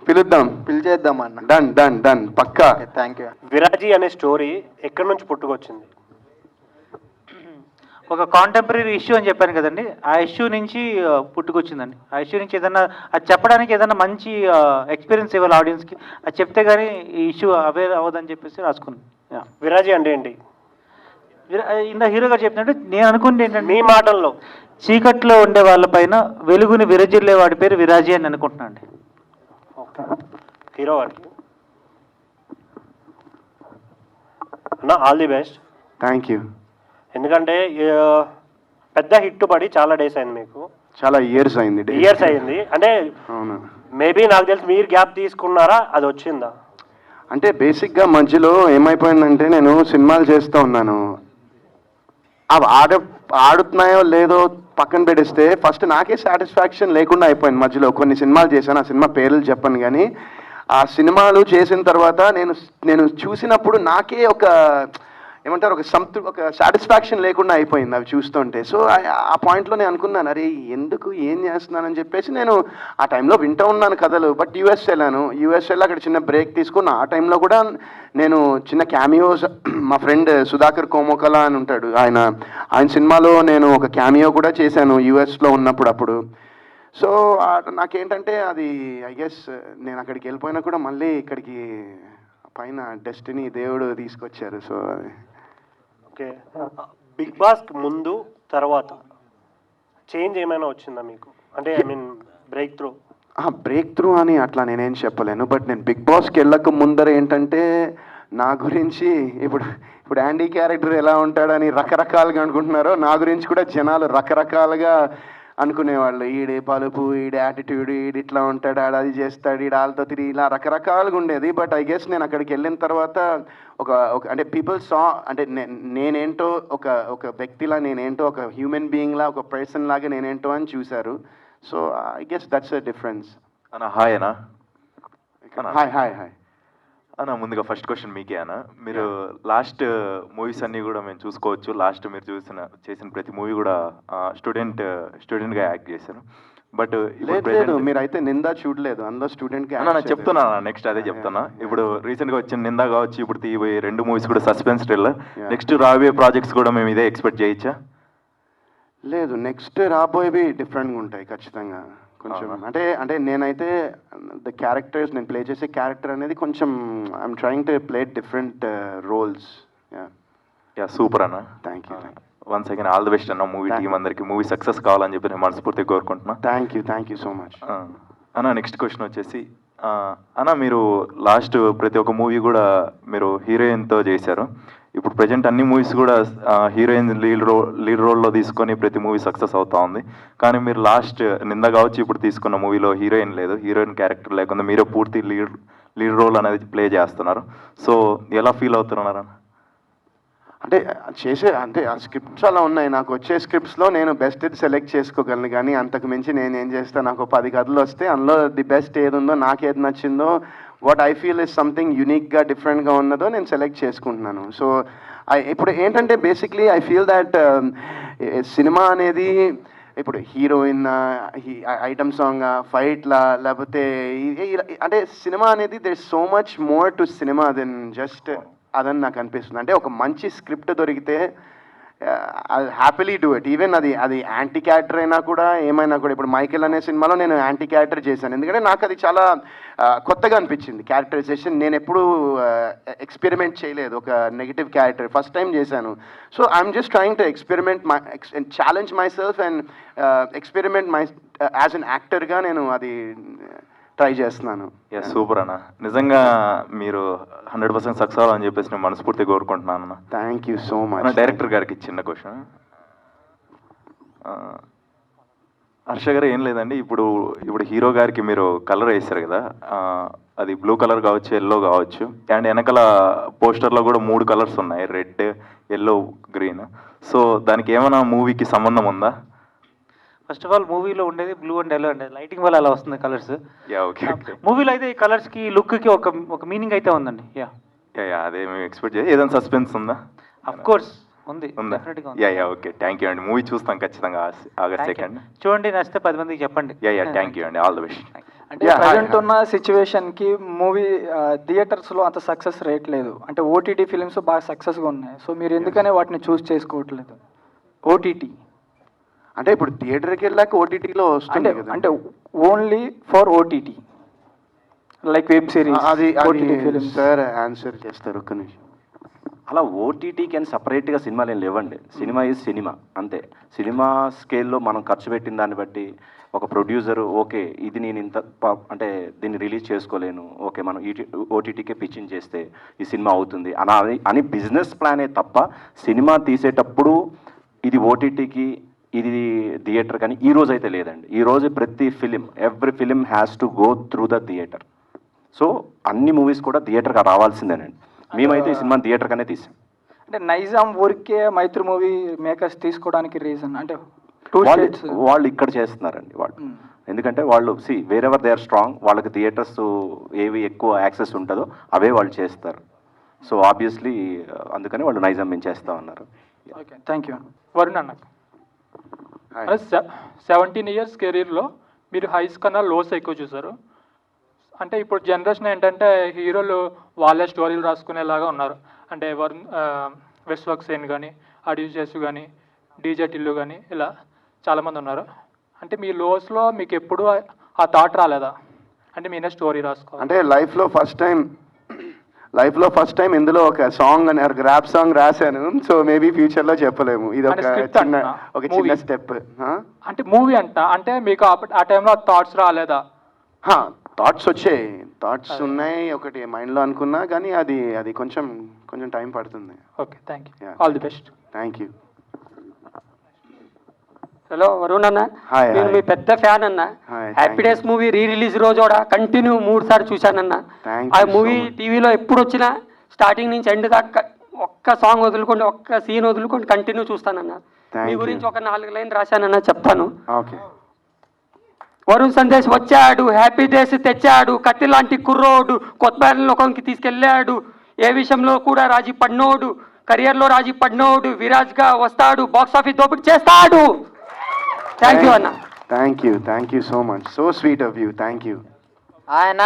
పిలుద్దాం. పిలిచేద్దాం అన్న. డన్ డన్ డన్, పక్కా. Thank you. విరాజీ అనే స్టోరీ ఎక్కడి నుంచి పుట్టుకొచ్చింది? ఒక కాంటెంపరీ ఇష్యూ అని చెప్పాను కదండి, ఆ ఇష్యూ నుంచి పుట్టుకొచ్చిందండి. ఆ ఇష్యూ నుంచి ఏదన్నా అది చెప్పడానికి ఏదన్నా మంచి ఎక్స్పీరియన్స్ ఇవ్వాలి ఆడియన్స్కి, అది చెప్తే కానీ ఈ ఇష్యూ అవేర్ అవ్వదని చెప్పేసి రాసుకున్నాను. విరాజీ అంటే ఏంటి? ఇందా హీరో గారు చెప్పినట్టు నేను అనుకుంటే ఏంటంటే, మీ మాటల్లో చీకట్లో ఉండే వాళ్ళపైన వెలుగుని విరజిల్లే వాడి పేరు విరాజీ అని అనుకుంటున్నాను అండి. హీరో గారికి అన్న all the best. Thank you. ఎందుకంటే పెద్ద హిట్ పడి చాలా డేస్ అయింది, మీకు చాలా ఇయర్స్ అయింది. ఇయర్స్ అయింది అంటే అవును. మేబీ నాకు తెలిసి మీరు గ్యాప్ తీసుకున్నారా, అది వచ్చిందా? అంటే బేసిక్గా మధ్యలో ఏమైపోయిందంటే, నేను సినిమాలు చేస్తూ ఉన్నాను, అవి ఆడుతున్నాయో లేదో పక్కన పెట్టేస్తే ఫస్ట్ నాకే సాటిస్ఫాక్షన్ లేకుండా అయిపోయింది. మధ్యలో కొన్ని సినిమాలు చేశాను, ఆ సినిమా పేర్లు చెప్పను, కానీ ఆ సినిమాలు చేసిన తర్వాత నేను చూసినప్పుడు నాకే ఒక ఏమంటారు, ఒక సాటిస్ఫాక్షన్ లేకుండా అయిపోయింది అవి చూస్తుంటే. సో ఆ పాయింట్లో నేను అనుకున్నాను, అరే ఎందుకు ఏం చేస్తున్నానని చెప్పేసి నేను ఆ టైంలో వింటూ ఉన్నాను కథలు. బట్ యూఎస్ వెళ్ళాను, అక్కడ చిన్న బ్రేక్ తీసుకున్న. ఆ టైంలో కూడా నేను చిన్న క్యామియోస్, మా ఫ్రెండ్ సుధాకర్ కోమోకలా అని ఉంటాడు, ఆయన సినిమాలో నేను ఒక క్యామియో కూడా చేశాను యూఎస్లో ఉన్నప్పుడు అప్పుడు. సో నాకేంటంటే అది ఐ గెస్ నేను అక్కడికి వెళ్ళిపోయినా కూడా మళ్ళీ ఇక్కడికి పైన డెస్టినీ దేవుడు తీసుకొచ్చారు. సో ఓకే, బిగ్ బాస్ ముందు తర్వాత చేంజ్ ఏమైనా వచ్చిందా మీకు? అంటే ఐ మీన్ బ్రేక్ త్రూ అని అట్లా నేనేం చెప్పలేను. బట్ నేను బిగ్ బాస్కి వెళ్ళక ముందర ఏంటంటే, నా గురించి ఇప్పుడు యాండీ క్యారెక్టర్ ఎలా ఉంటాడని రకరకాలుగా అనుకుంటున్నారో, నా గురించి కూడా జనాలు రకరకాలుగా అనుకునేవాళ్ళు. ఈడే పలుపు, ఈడే యాటిట్యూడ్, ఈడు ఇట్లా ఉంటాడు, ఆడు అది చేస్తాడు, ఈడు వాళ్ళతో తిరిగి, ఇలా రకరకాలుగా ఉండేది. బట్ ఐ గెస్ నేను అక్కడికి వెళ్ళిన తర్వాత ఒక అంటే పీపుల్ సా, అంటే నేనేంటో ఒక వ్యక్తిలా, నేనేంటో ఒక హ్యూమన్ బీయింగ్లా, ఒక పర్సన్ లాగా నేనేంటో అని చూశారు. So I guess that's a difference. అన్న హాయ్ అన్న. హాయ్ హాయ్ హాయ్ అన్న, ముందుగా ఫస్ట్ క్వశ్చన్ మీకే అన్న. మీరు లాస్ట్ మూవీస్ అన్నీ కూడా మేము చూసుకోవచ్చు, లాస్ట్ మీరు చేసిన ప్రతి మూవీ కూడా స్టూడెంట్గా యాక్ట్ చేశారు. బట్ లేదు, మీరైతే నిందా చూడలేదు, అందులో స్టూడెంట్గా అన్న నేను చెప్తున్నా, నెక్స్ట్ అదే చెప్తున్నా. ఇప్పుడు రీసెంట్గా వచ్చిన నిందా కావచ్చు, ఇప్పుడు తీయబోయే 2 మూవీస్ కూడా సస్పెన్స్ థ్రిల్లర్. నెక్స్ట్ రాబోయే ప్రాజెక్ట్స్ కూడా మేము ఇదే ఎక్స్పెక్ట్ చేయొచ్చా? లేదు, నెక్స్ట్ రాబోయేవి డిఫరెంట్గా ఉంటాయి ఖచ్చితంగా. కొంచెం అంటే నేనైతే ద క్యారెక్టర్స్, నేను ప్లే చేసే క్యారెక్టర్ అనేది కొంచెం I'm trying to play different roles. Yeah super అన్న. Thank you. Once again all the best అన్న మూవీ టీమ్ అందరికి. మూవీ సక్సెస్ కావాలని చెప్పి నేను మనస్ఫూర్తిగా కోరుకుంటున్నా. థ్యాంక్ యూ సో మచ్ అన్న. నెక్స్ట్ క్వశ్చన్ వచ్చేసి, అన్న మీరు లాస్ట్ ప్రతి ఒక్క మూవీ కూడా మీరు హీరోయిన్తో చేశారు. ఇప్పుడు ప్రజెంట్ అన్ని మూవీస్ కూడా హీరోయిన్ లీడ్ రోల్లో తీసుకొని ప్రతి మూవీ సక్సెస్ అవుతా ఉంది. కానీ మీరు లాస్ట్ నింద కావచ్చు ఇప్పుడు తీసుకున్న మూవీలో హీరోయిన్ లేదు, హీరోయిన్ క్యారెక్టర్ లేకుండా మీరే పూర్తి లీడ్ రోల్ అనేది ప్లే చేస్తున్నారు. సో ఎలా ఫీల్ అవుతున్నారు? అంటే ఆ స్క్రిప్ట్స్ అలా ఉన్నాయి. నాకు వచ్చే స్క్రిప్ట్స్లో నేను బెస్ట్ సెలెక్ట్ చేసుకోగలను, కానీ అంతకు మించి నేను ఏం చేస్తాను, నాకు 10 కథలు వస్తే అందులో ది బెస్ట్ ఏది ఉందో, నాకు ఏది నచ్చిందో, what I feel is something యూనిక్గా డిఫరెంట్గా ఉన్నదో నేను సెలెక్ట్ చేసుకుంటున్నాను. సో ఇప్పుడు ఏంటంటే basically I feel that cinema అనేది ఇప్పుడు హీరోయిన్, ఐటమ్ సాంగ్, ఫైట్లా, లేకపోతే అంటే సినిమా అనేది there is so much more to cinema than just అదని నాకు అనిపిస్తుంది. అంటే ఒక మంచి స్క్రిప్ట్ దొరికితే I happily do it. Even అది యాంటీ క్యారెక్టర్ అయినా కూడా ఏమైనా కూడా. ఇప్పుడు మైకేల్ అనే సినిమాలో నేను యాంటీ క్యారెక్టర్ చేశాను, ఎందుకంటే నాకు అది చాలా కొత్తగా అనిపించింది క్యారెక్టరైజేషన్. నేను ఎప్పుడూ ఎక్స్పెరిమెంట్ చేయలేదు ఒక నెగిటివ్ క్యారెక్టర్, ఫస్ట్ టైం చేశాను. So I'm just trying to challenge my self and experiment as an యాక్టర్గా నేను అది ట్రై చేస్తున్నాను. సూపర్ అన్న. నిజంగా మీరు 100% సక్సెస్ అవ్వాలని చెప్పేసి నేను మనస్ఫూర్తిగా కోరుకుంటున్నాను అన్న. Thank you so much. Director గారికి చిన్న క్వశ్చన్. హర్ష గారు ఏం లేదండి, ఇప్పుడు హీరో గారికి మీరు కలర్ వేస్తారు కదా, అది బ్లూ కలర్ కావచ్చు, ఎల్లో కావచ్చు, అండ్ వెనకాల పోస్టర్లో కూడా 3 కలర్స్ ఉన్నాయి, రెడ్, ఎల్లో, గ్రీన్. సో దానికి ఏమైనా మూవీకి సంబంధం ఉందా? ఫస్ట్ ఆఫ్ ఆల్ మూవీలో ఉండేది బ్లూ అండ్ ఎల్లో అండి, లైటింగ్ వల్ల అలా వస్తుంది కలర్స్. యా ఓకే ఓకే మూవీలో అయితే ఈ కలర్స్కి లుక్కి ఒక మీనింగ్ అయితే ఉందండి. యా యా అదే మేము ఎక్స్పెక్ట్ చేయాలి. ఏదైనా సస్పెన్స్ ఉందా? అఫ్ కోర్స్ ఉంది, ఉందా? డెఫినెట్గా ఉంది. Yeah yeah okay thank you అండి. మూవీ చూస్తాం ఖచ్చితంగా ఆగస్ట్ 2nd. చూడండి, నచ్చితే 10 మందికి చెప్పండి. యా యా థ్యాంక్ యూ అండి. All the best. అంటే ప్రజెంట్ ఉన్న సిచ్యువేషన్కి మూవీ థియేటర్స్లో అంత సక్సెస్ రేట్ లేదు, అంటే ఓటీటీ ఫిలిమ్స్ బాగా సక్సెస్గా ఉన్నాయి. సో మీరు ఎందుకనే వాటిని చూస్ చేసుకోవట్లేదు? ఓటీటీ అంటే ఇప్పుడు థియేటర్కి వెళ్ళాక ఓటీటీలో వస్తుంది కదా. అంటే only for OTT like web series, అది ఓటీటీ ఫిలిమ్స్. సార్ ఆన్సర్ చేస్తారు ఒక్క నిమిషం. అలా ఓటీటీకి అని సపరేట్గా సినిమాలు ఏం లేవండి. సినిమా ఈజ్ సినిమా అంతే. సినిమా స్కేల్లో మనం ఖర్చు పెట్టిన దాన్ని బట్టి ఒక ప్రొడ్యూసర్ ఓకే ఇది నేను ఇంత అంటే దీన్ని రిలీజ్ చేసుకోలేను, ఓకే మనం ఓటీటీకే పిచ్చింగ్ చేస్తే ఈ సినిమా అవుతుంది అని బిజినెస్ ప్లానే తప్ప సినిమా తీసేటప్పుడు ఇది ఓటీటీకి ఇది థియేటర్ కానీ ఈ రోజు అయితే లేదండి. ఈ రోజు ప్రతి every film has to go through the theatre. So అన్ని మూవీస్ కూడా థియేటర్గా రావాల్సిందేనండి. మేమైతే ఈ సినిమా థియేటర్గానే తీసాం. అంటే నైజాం ఊరికే మైత్రి మూవీ మేకర్స్ తీసుకోవడానికి రీజన్ అంటే వాళ్ళు ఇక్కడ చేస్తున్నారండి వాళ్ళు. ఎందుకంటే వాళ్ళు వేరెవర్ దే ఆర్ స్ట్రాంగ్, వాళ్ళకి థియేటర్స్ ఏవి ఎక్కువ యాక్సెస్ ఉంటుందో అవే వాళ్ళు చేస్తారు. సో ఆబ్వియస్లీ అందుకని వాళ్ళు నైజాం మేము చేస్తా ఉన్నారు. Okay thank you. వరుణ్ అన్న, 17 ఇయర్స్ కెరీర్లో మీరు హైస్ కన్నా లోస్ ఎక్కువ చూసారు. అంటే ఇప్పుడు జనరేషన్ ఏంటంటే హీరోలు వాళ్ళే స్టోరీలు రాసుకునేలాగా ఉన్నారు. అంటే విశ్వక్ సేన్ కానీ, అడ్యూజెస్ కానీ, డీజే టిల్లు కానీ ఇలా చాలామంది ఉన్నారు. అంటే మీ లోస్లో మీకు ఎప్పుడు ఆ థాట్ రాలేదా అంటే మీనే స్టోరీ రాసుకోవాలి? అంటే లైఫ్లో ఫస్ట్ టైం ఇందులో ఒక సాంగ్ అని ర్యాప్ సాంగ్ రాశాను. సో మేబీ ఫ్యూచర్లో చెప్పలేము. ఇది ఒక చిన్న స్టెప్. అంటే మూవీ అంటే మీకు ఆ టైంలో థాట్స్ రాలేదా? థాట్స్ వచ్చాయి, థాట్స్ ఉన్నాయి, ఒకటి మైండ్లో అనుకున్నా కానీ అది కొంచెం టైం పడుతుంది. Okay thank you. All the best. Thank you. Hello Varun అన్న, హాయ్ నేను మీ పెద్ద ఫ్యాన్ అన్న. హ్యాపీ డేస్ మూవీ రిలీజ్ రోజు కూడా కంటిన్యూ 3 సార్లు చూశానన్న. ఆ మూవీ టీవీలో ఎప్పుడు వచ్చినా స్టార్టింగ్ నుంచి ఎండ్ దాకా ఒక్క సాంగ్ వదులుకోండి, ఒక్క సీన్ వదులుకోండి కంటిన్యూ చూస్తానన్న. మీ గురించి ఒక 4 లైన్ రాశానన్న, చెప్తాను. ఓకే. వరుణ్ సందేశ్ వచ్చాడు, హ్యాపీ డేస్ తెచ్చాడు, కత్తి లాంటి కుర్రోడు, కొత్త లోకంకి తీసుకెళ్ళాడు, ఏ విషయంలో కూడా రాజీ పడినోడు, కెరియర్లో రాజీ పడినోడు, విరాజ్గా వస్తాడు, బాక్స్ ఆఫీస్ దోపిడీ చేస్తాడు. థ్యాంక్ యూ అన్న. Thank you so much. So sweet of you. Thank you. ఆయన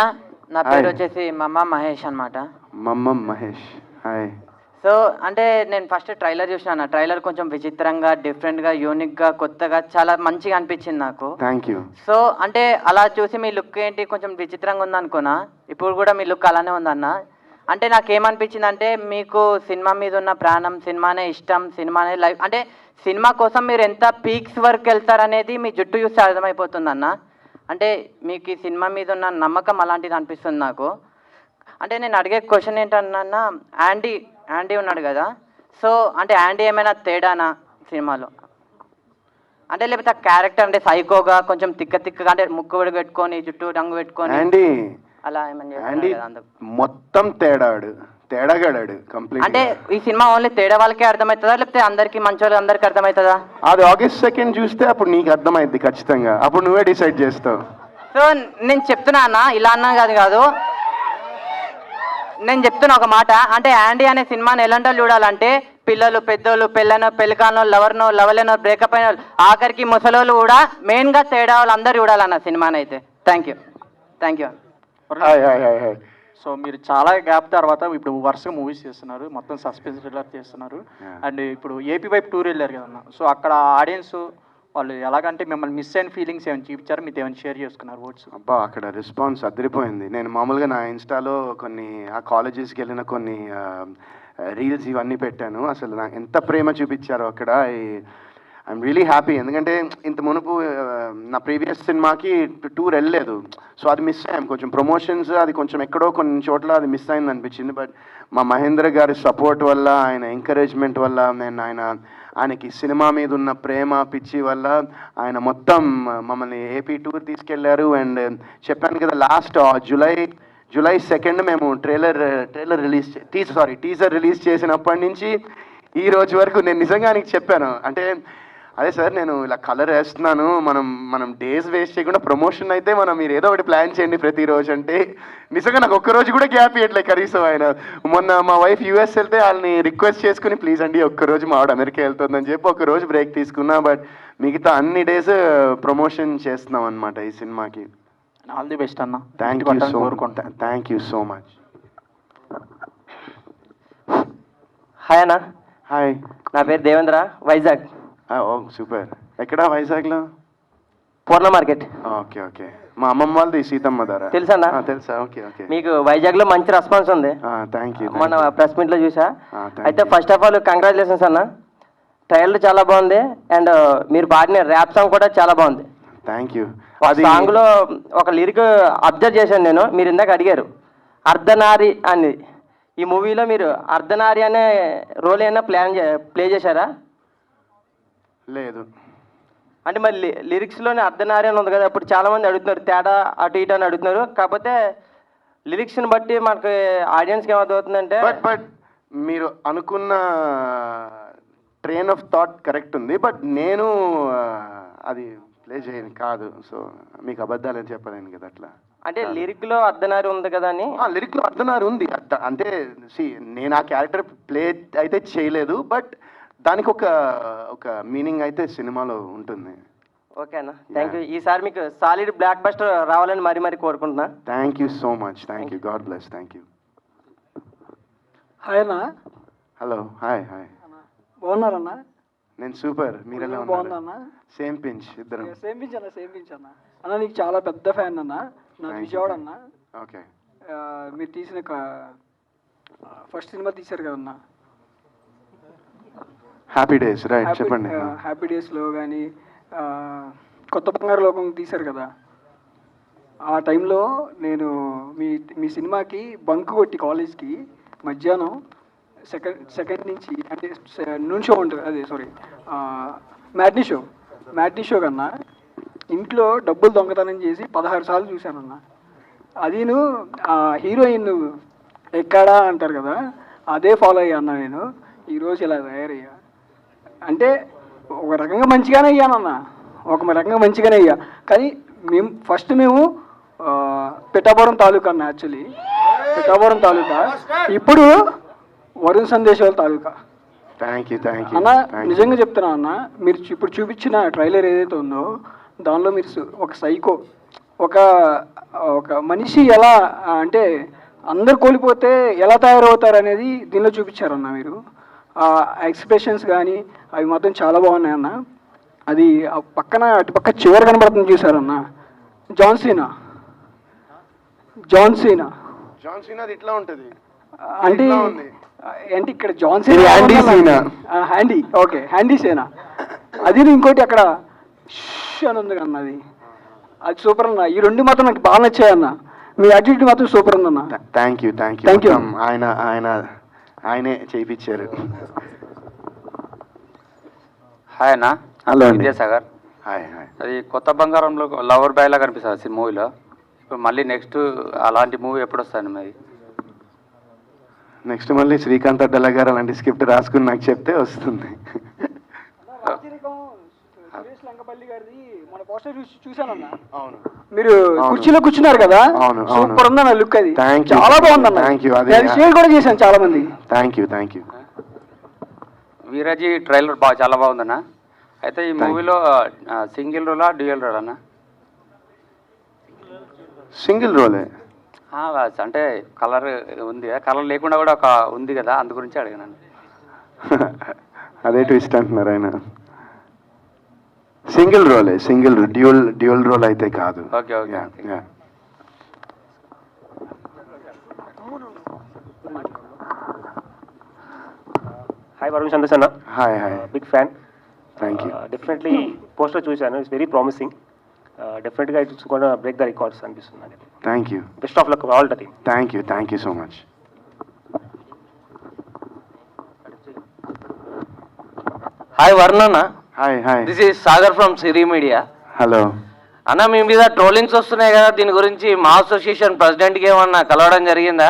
నా పేరు వచ్చేసి మమ్మ మహేష్ అనమాట. మమ్మ మహేష్. హాయ్. సో అంటే నేను ఫస్ట్ ట్రైలర్ చూసినా. ట్రైలర్ కొంచెం విచిత్రంగా, డిఫరెంట్గా, యూనిక్గా, కొత్తగా చాలా మంచిగా అనిపించింది నాకు. Thank you. సో అంటే అలా చూసి మీ లుక్ ఏంటి కొంచెం విచిత్రంగా ఉందనుకున్నా. ఇప్పుడు కూడా మీ లుక్ అలానే ఉందన్న. అంటే నాకేమనిపించింది అంటే మీకు సినిమా మీద ఉన్న ప్రాణం, సినిమానే ఇష్టం, సినిమానే లైఫ్. అంటే సినిమా కోసం మీరు ఎంత పీక్స్ వరకు వెళ్తారనేది మీ జుట్టు చూస్తే అర్థమైపోతుందన్న. అంటే మీకు ఈ సినిమా మీద ఉన్న నమ్మకం అలాంటిది అనిపిస్తుంది నాకు. అంటే నేను అడిగే క్వశ్చన్ ఏంటన్నా, యాండీ ఉన్నాడు కదా, సో అంటే యాండీ ఏమైనా తేడానా సినిమాలో? అంటే లేకపోతే క్యారెక్టర్ అంటే సైకోగా కొంచెం తిక్కగా అంటే ముక్కు విడి పెట్టుకొని జుట్టు రంగు పెట్టుకొని అలా ఏమన్నా మొత్తం తేడాగాడాడు కంప్లీట్. అంటే ఈ సినిమా ఓన్లీ తేడా వాళ్ళకే అర్థమవుతుందా లేకపోతే అందరికి మంచి వాళ్ళకి అందరికి అర్థమవుతుందా? అది August 2nd చూస్తే అప్పుడు నీకు అర్థమైంది ఖచ్చితంగా. అప్పుడు నువ్వే డిసైడ్ చేస్తావు. సో నేను చెప్తున్నా అన్న, ఇలా అన్నా కాదు నేను చెప్తున్నా ఒక మాట. అంటే యాండీ అనే సినిమాని ఎలాంటి వాళ్ళు చూడాలంటే పిల్లలు, పెద్దోళ్ళు, పెళ్ళికానో, లవర్నో, లవలేనో, బ్రేకప్ అయిన ఆఖరికి ముసలోళ్ళు కూడా మెయిన్గా తేడా వాళ్ళు అందరు చూడాలన్న సినిమాని అయితే. Thank you. సో మీరు చాలా గ్యాప్ తర్వాత ఇప్పుడు వరుసగా మూవీస్ చేస్తున్నారు, మొత్తం సస్పెన్స్ థ్రిల్లర్ చేస్తున్నారు. అండ్ ఇప్పుడు ఏపీ వైపు టూర్ వెళ్ళారు కదన్నా, సో అక్కడ ఆడియన్స్ వాళ్ళు ఎలాగంటే మిమ్మల్ని మిస్ అయిన ఫీలింగ్స్ ఏమైనా చూపించారు, మీతో ఏమైనా షేర్ చేసుకున్నారు వర్డ్స్? అబ్బా అక్కడ రెస్పాన్స్ అదిరిపోయింది. నేను మామూలుగా నా ఇన్స్టాలో కొన్ని ఆ కాలేజెస్కి వెళ్ళిన కొన్ని రీల్స్ ఇవన్నీ పెట్టాను. అసలు నాకు ఎంత ప్రేమ చూపించారో అక్కడ. I'm really happy. ఎందుకంటే ఇంత మునుపు నా ప్రీవియస్ సినిమాకి టూర్ వెళ్ళలేదు, సో అది మిస్ అయ్యాం. కొంచెం ప్రమోషన్స్ అది కొంచెం ఎక్కడో కొన్ని చోట్ల అది మిస్ అయింది అనిపించింది. బట్ మా మహేంద్ర గారి సపోర్ట్ వల్ల, ఆయన ఎంకరేజ్మెంట్ వల్ల, నేను ఆయనకి సినిమా మీద ఉన్న ప్రేమ పిచ్చి వల్ల ఆయన మొత్తం మమ్మల్ని ఏపీ టూర్ తీసుకెళ్లారు. అండ్ చెప్పాను కదా, లాస్ట్ జూలై 2nd మేము టీజర్ రిలీజ్ చేసినప్పటి నుంచి ఈ రోజు వరకు నేను నిజంగా ఆయనకి చెప్పాను. అంటే అదే సార్ నేను ఇలా కలర్ వేస్తున్నాను, మనం డేస్ వేస్ట్ చేయకుండా ప్రమోషన్ అయితే మీరు ఏదో ఒకటి ప్లాన్ చేయండి ప్రతిరోజు అంటే నిజంగా నాకు ఒక్కరోజు కూడా గ్యాప్ ఇవ్వట్లేదు కనీసం ఆయన. మొన్న మా వైఫ్ యూఎస్ వెళ్తే వాళ్ళని రిక్వెస్ట్ చేసుకుని ప్లీజ్ అండి ఒక్కరోజు మా ఆవిడ అమెరికా వెళ్తుందని చెప్పి ఒకరోజు బ్రేక్ తీసుకున్నా. బట్ మిగతా అన్ని డేస్ ప్రమోషన్ చేస్తున్నాం అనమాట ఈ సినిమాకి. ఆల్ ది బెస్ట్ అన్న. Thank you so much. Hi అన్న, హాయ్, నా పేరు దేవేంద్ర, వైజాగ్. ఓ సూపర్. ఎక్కడ వైజాగ్లో? పూర్ణ మార్కెట్. Okay okay. మా అమ్మమ్మ వాళ్ళది సీతమ్మ ధర తెలుసా అన్న? తెలుసా? Okay okay. మీకు వైజాగ్లో మంచి రెస్పాన్స్ ఉంది. Thank you. మన ప్రెస్ మీట్లో చూసా. అయితే ఫస్ట్ ఆఫ్ ఆల్ కంగ్రాచులేషన్స్ అన్న, ట్రైలర్ చాలా బాగుంది అండ్ మీరు పాడిన ర్యాప్ సాంగ్ కూడా చాలా బాగుంది. Thank you. అది సాంగ్లో ఒక లిరిక్ అబ్జర్వ్ చేశాను నేను, మీరు ఇందాక అడిగారు అర్ధనారి అని. ఈ మూవీలో మీరు అర్ధనారి అనే రోల్ ఏమైనా ప్లే చేశారా? లేదు. అంటే మరి లిరిక్స్లోనే అర్ధనారి అని ఉంది కదా, ఇప్పుడు చాలామంది అడుగుతున్నారు తేడా అటు ఇటు అని అడుగుతున్నారు. కాకపోతే లిరిక్స్ని బట్టి మనకి ఆడియన్స్కి ఏమవుతుందంటే బట్ మీరు అనుకున్న ట్రైన్ ఆఫ్ థాట్ కరెక్ట్ ఉంది, బట్ నేను అది ప్లే చేయను కాదు. సో మీకు అబద్ధాలని చెప్పలేను కదా అట్లా. అంటే లిరిక్లో అర్ధనారి ఉంది కదా అని. లిరిక్లో అర్ధనారి ఉంది అంటే నేను ఆ క్యారెక్టర్ ప్లే అయితే చేయలేదు, బట్ దానికి ఒక మీనింగ్ అయితే సినిమాలో ఉంటుంది. ఓకే అన్న, థ్యాంక్ యూ. ఈసారి మీకు సాలిడ్ బ్లాక్ బస్టర్ రావాలని మరీ కోరుకుంటున్నా. Thank you so much. Thank you. God bless. Thank you. Hi అన్న. హలో. Hi hi. బాగున్నారన్నా? నేను సూపర్. మీరు ఎలా బాగున్నా ఉన్నారు? సేమ్ పించ్ ఇద్దరం. సేమ్ పించ్ అన్న. అన్న నీకు చాలా పెద్ద ఫ్యాన్ అన్న. నా విజయవాడ అన్న. ఓకే. మీరు తీసిన ఫస్ట్ సినిమా తీశారు కదన్నా, హ్యాపీ డేస్. రైట్, చెప్పండి. హ్యాపీ డేస్లో కానీ కొత్త బంగారు లోకం తీశారు కదా, ఆ టైంలో నేను మీ సినిమాకి బంక్ కొట్టి కాలేజ్కి మధ్యాహ్నం సెకండ్ నుంచి అంటే నూన్ షో ఉంటుంది, అదే సారీ మ్యాట్నీ షో కన్నా ఇంట్లో డబ్బులు దొంగతనం చేసి 16 సార్లు చూశానన్నా. అదిను హీరోయిన్ ఎక్కడా అంటారు కదా, అదే ఫాలో అయ్యా అన్న. నేను ఈరోజు ఇలా తయారయ్యా అంటే ఒక రకంగా మంచిగానే అయ్యానన్నా, అయ్యా. కానీ మేము పిఠాపురం తాలూకా అన్న, యాక్చువల్లీ పిఠాపురం తాలూకా, ఇప్పుడు వరుణ్ సందేశ్ వాళ్ళ తాలూకా. అన్న నిజంగా చెప్తున్నా అన్న, మీరు ఇప్పుడు చూపించిన ట్రైలర్ ఏదైతే ఉందో దానిలో మీరు ఒక సైకో, ఒక మనిషి ఎలా అంటే అందరు కోల్పోతే ఎలా తయారవుతారు అనేది దీనిలో చూపించారన్న. మీరు ఎక్స్ప్రెషన్స్ కానీ అవి మాత్రం చాలా బాగున్నాయి అన్న. అది అటు పక్క చివరి కనబడుతుంది చూసారన్న, జాన్ సీనా ఇట్లా ఉంటుంది అంటే ఇక్కడ John Cena handy, okay handy సేనా. అది ఇంకోటి అక్కడ అని ఉంది అన్న, అది సూపర్ అన్న. ఈ రెండు మాత్రం నాకు బాగా నచ్చాయి అన్న. మీ యాటిట్యూడ్ మాత్రం సూపర్ ఉందన్న. Thank you. ఆయనే చేయించారు. హాయ్ అన్న. హలో విద్యాసాగర్. Hi hi. అది కొత్త బంగారంలో లవర్ బాయ్ లా కనిపిస్తుంది మూవీలో. ఇప్పుడు మళ్ళీ నెక్స్ట్ అలాంటి మూవీ ఎప్పుడు వస్తుంది మరి? నెక్స్ట్ మళ్ళీ శ్రీకాంత్ అడ్డల గారు అలాంటి స్క్రిప్ట్ రాసుకుని నాకు చెప్తే వస్తుంది. చూసానన్నా, మీరు కుర్చీలో కూర్చున్నారు కదా, సూపర్ ఉందన్న లుక్. అది చాలా బాగుందన్న. షేర్ కూడా చేశాను చాలా మంది. Thank you. వీరాజీ ట్రైలర్ చాలా బాగుందన్న. అయితే ఈ మూవీలో సింగిల్ రోలా డ్యూయల్ రోల్ అన్న? సింగిల్ రోలే. అంటే కలర్ ఉంది, కలర్ లేకుండా కూడా ఒక ఉంది కదా, అందు గురించి అడిగాను. అదే ట్విస్ట్ అంటున్నారు ఆయన. సింగిల్ రోలే, డ్యూయల్ రోల్ అయితే కాదు. Okay okay. Hi Varun Sandesh అన్న. Hi. Big fan. Thank you. Definitely poster చూశాను, ఇట్స్ వెరీ ప్రామిసింగ్. డెఫినెట్గా it's gonna break the records అనిపిస్తుంది. Thank you. Best of luck all the team. Thank you so much. Hi Varun అన్న. Hi. This is Sagar from Siri media. Hello అన్న, మీ మీద trollings వస్తున్నాయి కదా, దీని గురించి మా అసోసియేషన్ ప్రెసిడెంట్కి ఏమన్నా కలవడం జరిగిందా?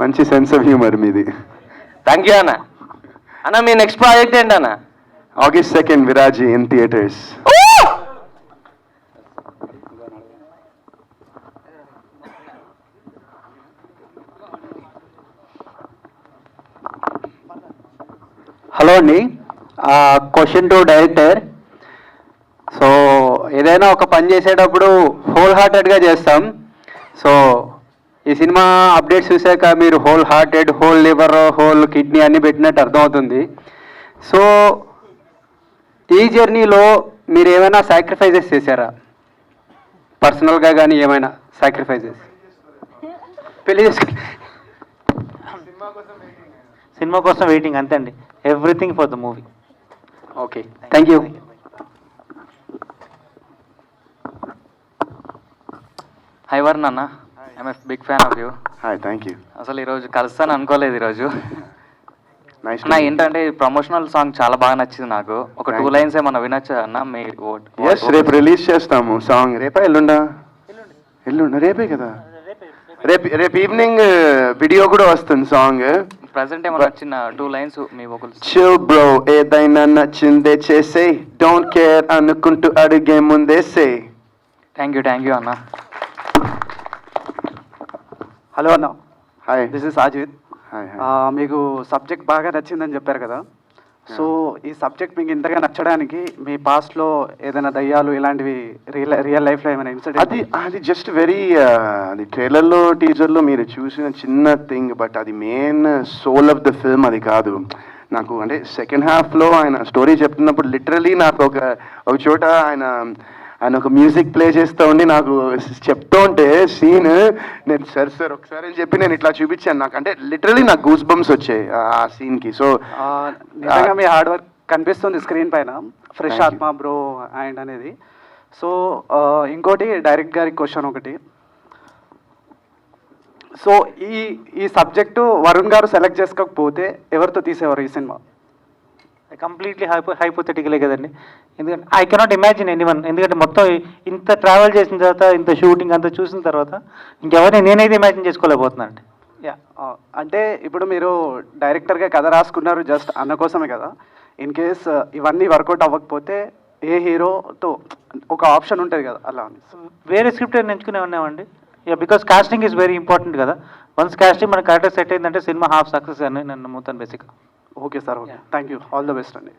మంచి సెన్స్ ఆఫ్ హ్యూమర్ మీది. థ్యాంక్ యూ అన్న. అన్న మీ నెక్స్ట్ ప్రాజెక్ట్ ఏంటన్న? August 2nd, Viraji in theaters. Hello అండి, క్వశ్చన్ టు డైరెక్టర్. సో ఏదైనా ఒక పని చేసేటప్పుడు హోల్ హార్టెడ్గా చేస్తాం. సో ఈ సినిమా అప్డేట్స్ చూసాక మీరు whole hearted, whole liver, whole kidney అన్ని పెట్టినట్టు అర్థమవుతుంది. సో ఈ జర్నీలో మీరు ఏమైనా సాక్రిఫైజెస్ చేశారా? పర్సనల్గా కానీ ఏమైనా సాక్రిఫైజెస్? పెళ్లి చేసుకుని సినిమా కోసం వెయిటింగ్ అంతే అండి. Everything for the movie. Okay, thank you. Hi Varun అన్న, I'm a big fan of you. Hi, thank you. అసలు ఈరోజు కలుస్తాను అనుకోలేదు ఈరోజు. Nice. నా ఏంటంటే ప్రమోషనల్ సాంగ్ చాలా బాగా నచ్చింది నాకు. ఒక 2 లైన్స్ ఏమన్నా వినొచ్చా అన్న? మీ ఎస్, రేపు రిలీజ్ చేస్తాము సాంగ్. రేపా ఎల్లుండా? ఎల్లుండా, రేపే కదా. రేపు ఈవినింగ్ వీడియో కూడా వస్తుంది సాంగ్. ప్రెసెంట్ ఏమన్నా చిన్న 2 లైన్స్ మీ వోకల్స్. చిల్ బ్రో, ఏదైనా నచ్చిందే చేసే, డోంట్ కేర్ అనుకుంటూ అడిగే ముందే సే. థ్యాంక్ యూ అన్న. హలో అన్న, hi. This is Ajith. Hi. మీకు సబ్జెక్ట్ బాగా నచ్చిందని చెప్పారు కదా. సో ఈ సబ్జెక్ట్ మీకు ఇంతగా నచ్చడానికి మీ పాస్ట్లో ఏదైనా దయ్యాలు ఇలాంటివి రియల్ లైఫ్లో ఏమైనా ఇన్సిడెంట్? అది జస్ట్ వెరీ అది ట్రైలర్లో టీజర్లో మీరు చూసిన చిన్న థింగ్, బట్ అది main soul of the film అది కాదు. నాకు అంటే సెకండ్ హాఫ్లో ఆయన స్టోరీ చెప్తున్నప్పుడు లిటరలీ నాకు ఒక చోట ఆయన ఒక మ్యూజిక్ ప్లే చేస్తూ ఉండి నాకు చెప్తూ ఉంటే సీన్, నేను సార్ ఒకసారి అని చెప్పి నేను ఇట్లా చూపించాను. నాకు అంటే లిటరలీ నాకు గూస్ బంప్స్ వచ్చాయి ఆ సీన్కి. సో నిజంగా మీ హార్డ్ వర్క్ కనిపిస్తుంది స్క్రీన్ పైన. ఫ్రెష్ ఆత్మ బ్రో అండ్ అనేది. సో ఇంకోటి డైరెక్ట్ గారికి క్వశ్చన్ ఒకటి. సో ఈ సబ్జెక్టు వరుణ్ గారు సెలెక్ట్ చేసుకోకపోతే ఎవరితో తీసేవారు ఈ సినిమా? కంప్లీట్లీ హైపోథెటికలే కదండి. ఎందుకంటే ఐ కెనాట్ ఇమాజిన్ ఎనీవన్. ఎందుకంటే మొత్తం ఇంత ట్రావెల్ చేసిన తర్వాత, ఇంత షూటింగ్ అంతా చూసిన తర్వాత ఇంకెవరిని నేనైతే ఇమాజిన్ చేసుకోలేకపోతున్నాను అండి. యా, అంటే ఇప్పుడు మీరు డైరెక్టర్గా కథ రాసుకున్నారు జస్ట్ అన్న కోసమే కదా. ఇన్ కేస్ ఇవన్నీ వర్కౌట్ అవ్వకపోతే ఏ హీరోతో ఒక ఆప్షన్ ఉంటుంది కదా, అలా వేరే స్క్రిప్ట్ ఎంచుకునే ఉన్నామండి. Yeah, because casting is very important కదా. వన్స్ కాస్టింగ్ మన కరెక్ట్గా సెట్ అయిందంటే సినిమా హాఫ్ సక్సెస్ అని నేను నమ్ముతాను బేసిక్గా. Okay sir, okay, thank you, all the best అండి.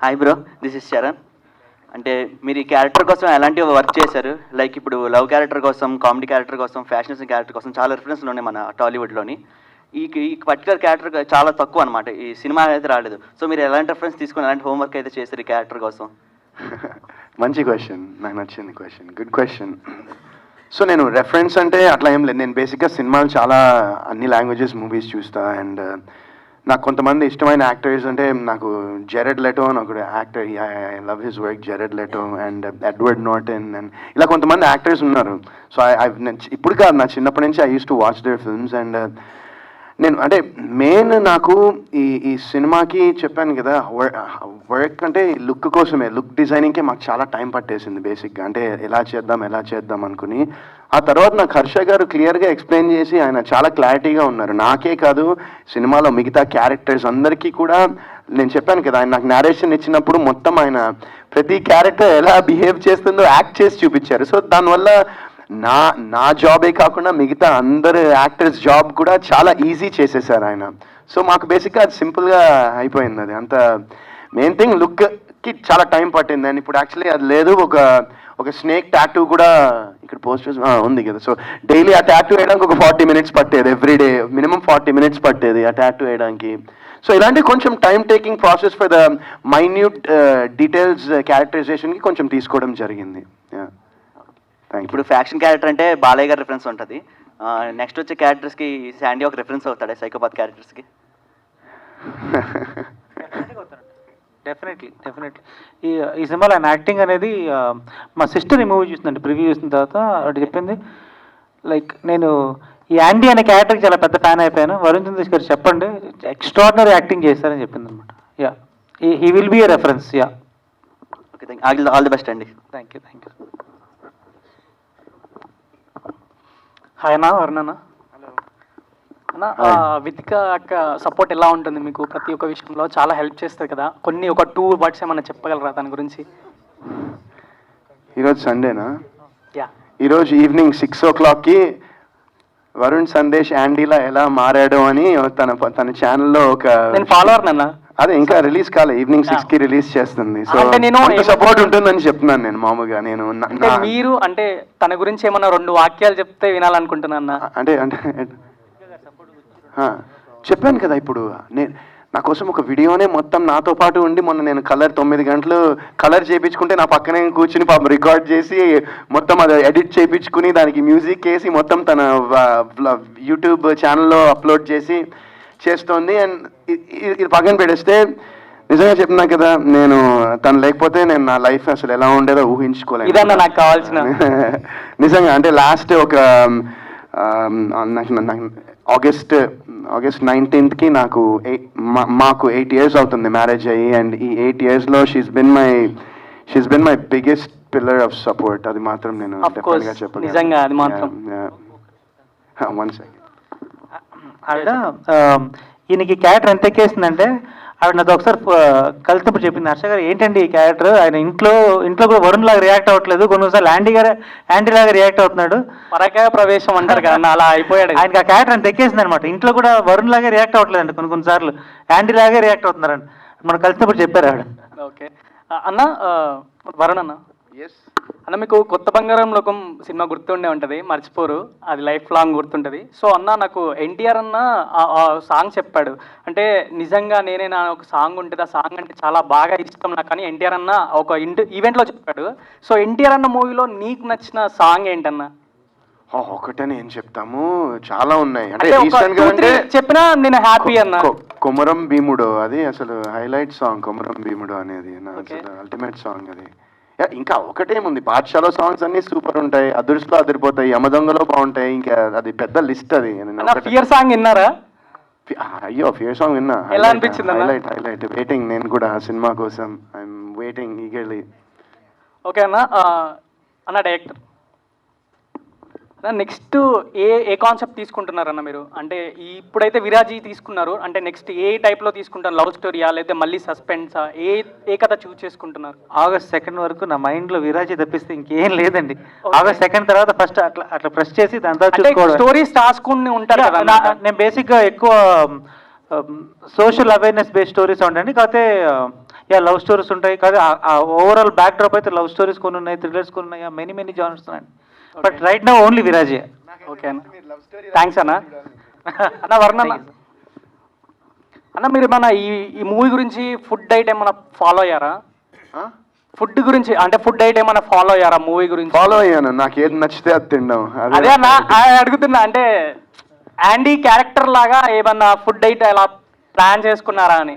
Hi bro, this is Charan. అంటే మీరు ఈ క్యారెక్టర్ కోసం ఎలాంటి వర్క్ చేశారు? లైక్ ఇప్పుడు లవ్ క్యారెక్టర్ కోసం, కామెడీ క్యారెక్టర్ కోసం, ఫ్యాషన్ క్యారెక్టర్ కోసం చాలా రిఫరెన్స్లు ఉన్నాయి మన టాలీవుడ్లోని. ఈ పర్టికులర్ క్యారెక్టర్ చాలా తక్కువ అనమాట, ఈ సినిమా అయితే రాలేదు. సో మీరు ఎలాంటి రిఫరెన్స్ తీసుకుని ఎలాంటి హోంవర్క్ అయితే చేశారు ఈ క్యారెక్టర్ కోసం? మంచి క్వశ్చన్, నాకు నచ్చింది క్వశ్చన్, గుడ్ క్వశ్చన్. సో నేను రెఫరెన్స్ అంటే అట్లా ఏం లేదు. నేను బేసిక్గా సినిమాలు చాలా అన్ని లాంగ్వేజెస్ మూవీస్ చూస్తా. అండ్ నాకు కొంతమంది ఇష్టమైన యాక్టర్స్ అంటే నాకు జెరెడ్ లెటో అని ఒక actor, I love his work, జెరెడ్ Leto and Edward Norton and ఇలా కొంతమంది యాక్టర్స్ ఉన్నారు. సో ఇప్పుడు కాదు, నా చిన్నప్పటి నుంచి I use to watch their films. And నేను అంటే మెయిన్ నాకు ఈ సినిమాకి చెప్పాను కదా, వర్క్ అంటే లుక్ కోసమే, లుక్ డిజైనింగ్కే మాకు చాలా టైం పట్టేసింది బేసిక్గా. అంటే ఎలా చేద్దాం అనుకుని ఆ తర్వాత నాకు హర్ష గారు క్లియర్గా ఎక్స్ప్లెయిన్ చేసి ఆయన చాలా క్లారిటీగా ఉన్నారు. నాకే కాదు, సినిమాలో మిగతా క్యారెక్టర్స్ అందరికీ కూడా. నేను చెప్పాను కదా, ఆయన నాకు నేరేషన్ ఇచ్చినప్పుడు మొత్తం ఆయన ప్రతి క్యారెక్టర్ ఎలా బిహేవ్ చేస్తుందో యాక్ట్ చేసి చూపించారు. సో దానివల్ల నా జాబే కాకుండా మిగతా అందరు యాక్టర్స్ జాబ్ కూడా చాలా ఈజీ చేసేసారు ఆయన. సో మాకు బేసిక్గా అది సింపుల్గా అయిపోయింది. అది అంత మెయిన్ థింగ్ లుక్కి చాలా టైం పట్టింది. అండ్ ఇప్పుడు యాక్చువల్లీ అది లేదు, ఒక స్నేక్ టాటూ కూడా ఇక్కడ పోస్టర్స్ ఉంది కదా. సో డైలీ ఆ టాటూ వేయడానికి ఒక 40 minutes పట్టేది, ఎవ్రీడే మినిమం 40 minutes పట్టేది ఆ టాటూ వేయడానికి. సో ఇలాంటి కొంచెం time taking process for the minute details క్యారెక్టరైజేషన్కి కొంచెం తీసుకోవడం జరిగింది. ఇప్పుడు ఫ్యాక్షన్ క్యారెక్టర్ అంటే బాలయ్య గారి రిఫరెన్స్ ఉంటుంది. నెక్స్ట్ వచ్చే క్యారెక్టర్స్కి శాండీ ఒక రిఫరెన్స్ అవుతాడే, సైకోపాత్ క్యారెక్టర్స్కి? డెఫినెట్లీ. ఈ సినిమాలో ఆయన యాక్టింగ్ అనేది మా సిస్టర్ ఈ మూవీ చూసిందండి, ప్రివ్యూ చూసిన తర్వాత అటు చెప్పింది, లైక్ నేను ఈ యాండీ అనే క్యారెక్టర్కి చాలా పెద్ద ఫ్యాన్ అయిపోయాను. వరుణ్ చంద్రేష్ గారు చెప్పండి, ఎక్స్ట్రాడినరీ యాక్టింగ్ చేస్తారని చెప్పింది అనమాట. Yeah, he will be a reference. Yeah, okay, all the best అండి. Thank you. హాయ్ అన్న, వరుణ్ అన్న. అన్న వితిక అక్క సపోర్ట్ ఎలా ఉంటుంది మీకు ప్రతి ఒక్క విషయంలో? చాలా హెల్ప్ చేస్తుంది కదా, కొన్ని ఒక 2 వర్డ్స్ ఏమన్నా చెప్పగలరా దాని గురించి? ఈరోజు సండేనా? యా, ఈరోజు ఈవినింగ్ 6 o'clockకి వరుణ్ సందేశ్ యాండీలా ఎలా మారాడు అని తన ఛానల్లో ఒక నేను ఫాలోవర్ అన్న. అదే ఇంకా రిలీజ్ కాలే, ఈవినింగ్ 6కి రిలీజ్ చేస్తుంది. సో అంటే నేను సపోర్ట్ ఉంటుందని చెప్తున్నాను నేను మామూలుగా. నేను అంటే మీరు అంటే తన గురించి ఏమన్నా 2 వాక్యాలు చెప్తే వినాలనుకుంటున్నా అన్న. అంటే అంటే చెప్పాను కదా, ఇప్పుడు నేను నా కోసం ఒక వీడియోనే మొత్తం నాతో పాటు ఉండి మొన్న నేను కలర్ 9 గంటలు కలర్ చేయించుకుంటే నా పక్కనే కూర్చుని పాపం రికార్డ్ చేసి మొత్తం అది ఎడిట్ చేయించుకుని దానికి మ్యూజిక్ వేసి మొత్తం తన యూట్యూబ్ ఛానల్లో అప్లోడ్ చేస్తోంది. అండ్ ఇది పక్కన పెడేస్తే నిజంగా చెప్తున్నా కదా, నేను తను లేకపోతే నేను నా లైఫ్ అసలు ఎలా ఉండేదో ఊహించుకోలేదు. ఇదన్నా నాకు కావాల్సిన నిజంగా. అంటే లాస్ట్ ఒక ఆగస్ట్ 19th నాకు మాకు 8 years అవుతుంది మ్యారేజ్ అయ్యి. అండ్ ఈ 8 yearsలో she's been my biggest pillar of support. అది మాత్రం నేను డెఫినెట్గా చెప్పగలను. నిజంగా అది మాత్రం. One second. ఆవిడ ఈయనకి క్యారెక్టర్ ఎంత ఎక్కేసిందంటే ఆవిడ నాతో ఒకసారి కలిసినప్పుడు చెప్పింది, హర్ష గారు ఏంటండి ఈ క్యారెక్టర్, ఆయన ఇంట్లో కూడా వరుణ్ లాగా రియాక్ట్ అవ్వట్లేదు, కొన్నిసార్లు యాంటీ లాగా రియాక్ట్ అవుతున్నాడు, పరకాయ ప్రవేశం అంటారు కదా అలా అయిపోయాడు. ఆయనకి ఆ క్యారెక్టర్ అంత ఎక్కేసింది అనమాట. ఇంట్లో కూడా వరుణ్ లాగా రియాక్ట్ అవ్వట్లేదండి, కొన్నిసార్లు యాంటీ లాగే రియాక్ట్ అవుతున్నారండి. మనం కలిసినప్పుడు చెప్పారు ఆవిడ. ఓకే అన్న, వరుణ్ అన్న అన్న మీకు కొత్త బంగారం లోకం సినిమా గుర్తుండే ఉంటుంది, మర్చిపోరు, అది లైఫ్ లాంగ్ గుర్తుంటుంది. సో అన్న నాకు ఎన్టీఆర్ అన్న సాంగ్ చెప్పాడు, అంటే నిజంగా నేనే నా ఒక సాంగ్ ఉంటుంది, ఆ సాంగ్ అంటే చాలా బాగా ఇష్టం నాకు అని ఎన్టీఆర్ అన్న ఒక ఈవెంట్లో చెప్పాడు. సో ఎన్టీఆర్ అన్న మూవీలో నీకు నచ్చిన సాంగ్ ఏంటన్నా? ఒకటని ఏం చెప్తాము, చాలా ఉన్నాయి. అంటే చెప్పినా నేను హ్యాపీ అన్న. కొమరం భీముడు అది అసలు హైలైట్ సాంగ్. కొమరం భీముడు అనేది అల్టిమేట్ సాంగ్ అది. ఇంకా ఒకటేముంది, పాఠశాల సాంగ్స్ అన్ని సూపర్ ఉంటాయి, అదృష్టలో అదిరిపోతాయి, యమదొంగలో బాగుంటాయి, ఇంకా అది పెద్ద లిస్ట్ అది. ఫియర్ సాంగ్ విన్నారా? అయ్యో ఫియర్ సాంగ్ విన్నా, ఎలా అనిపించింది? హైలైట్. వెయిటింగ్ నేను కూడా ఆ సినిమా కోసం, ఐఎమ్ వెయిటింగ్ ఈగర్లీ. ఓకే అన్న. అన్న డైరెక్టర్ నెక్స్ట్ ఏ కాన్సెప్ట్ తీసుకుంటున్నారన్న మీరు? అంటే ఇప్పుడైతే విరాజీ తీసుకున్నారు, అంటే నెక్స్ట్ ఏ టైప్లో తీసుకుంటారు? లవ్ స్టోరీయా లేదా మళ్ళీ సస్పెన్సా? ఏ కథ చూస్ చేసుకుంటున్నారు? August 2 వరకు నా మైండ్లో విరాజీ తప్పిస్తే ఇంకేం లేదండి. August 2 తర్వాత ఫస్ట్ అట్లా ప్రెస్ చేసి దాని తర్వాత స్టోరీస్ రాసుకుని ఉంటారు కదా. నేను బేసిక్గా ఎక్కువ సోషల్ అవేర్నెస్ బేస్డ్ స్టోరీస్ ఉంటాయండి, కాకపోతే లవ్ స్టోరీస్ ఉంటాయి. కాదు ఓవరాల్ బ్యాక్ డ్రాప్ అయితే లవ్ స్టోరీస్ కొన్ని ఉన్నాయి, థ్రిల్లర్స్ కొన్ని ఉన్నాయి, మెనీ జానర్స్ ఉన్నాయండి. బట్ రైట్ నౌ ఓన్లీ విరాజే. ఓకే అన్న, థ్యాంక్స్ అన్న. అన్న వరుణ్ అన్న మీరు మన ఈ మూవీ గురించి ఫుడ్ డైట్ ఏమైనా ఫాలో అయ్యారా? ఫుడ్ గురించి అంటే ఫుడ్ డైట్ ఏమైనా ఫాలో అయ్యారా మూవీ గురించి? ఫాలో అయ్యాను, నాకు ఏది నచ్చితే అది తింటాం. అదే అన్న అడుగుతున్నా, అంటే యాండీ క్యారెక్టర్ లాగా ఏమన్నా ఫుడ్ డైట్ ఎలా ప్లాన్ చేసుకున్నారా అని?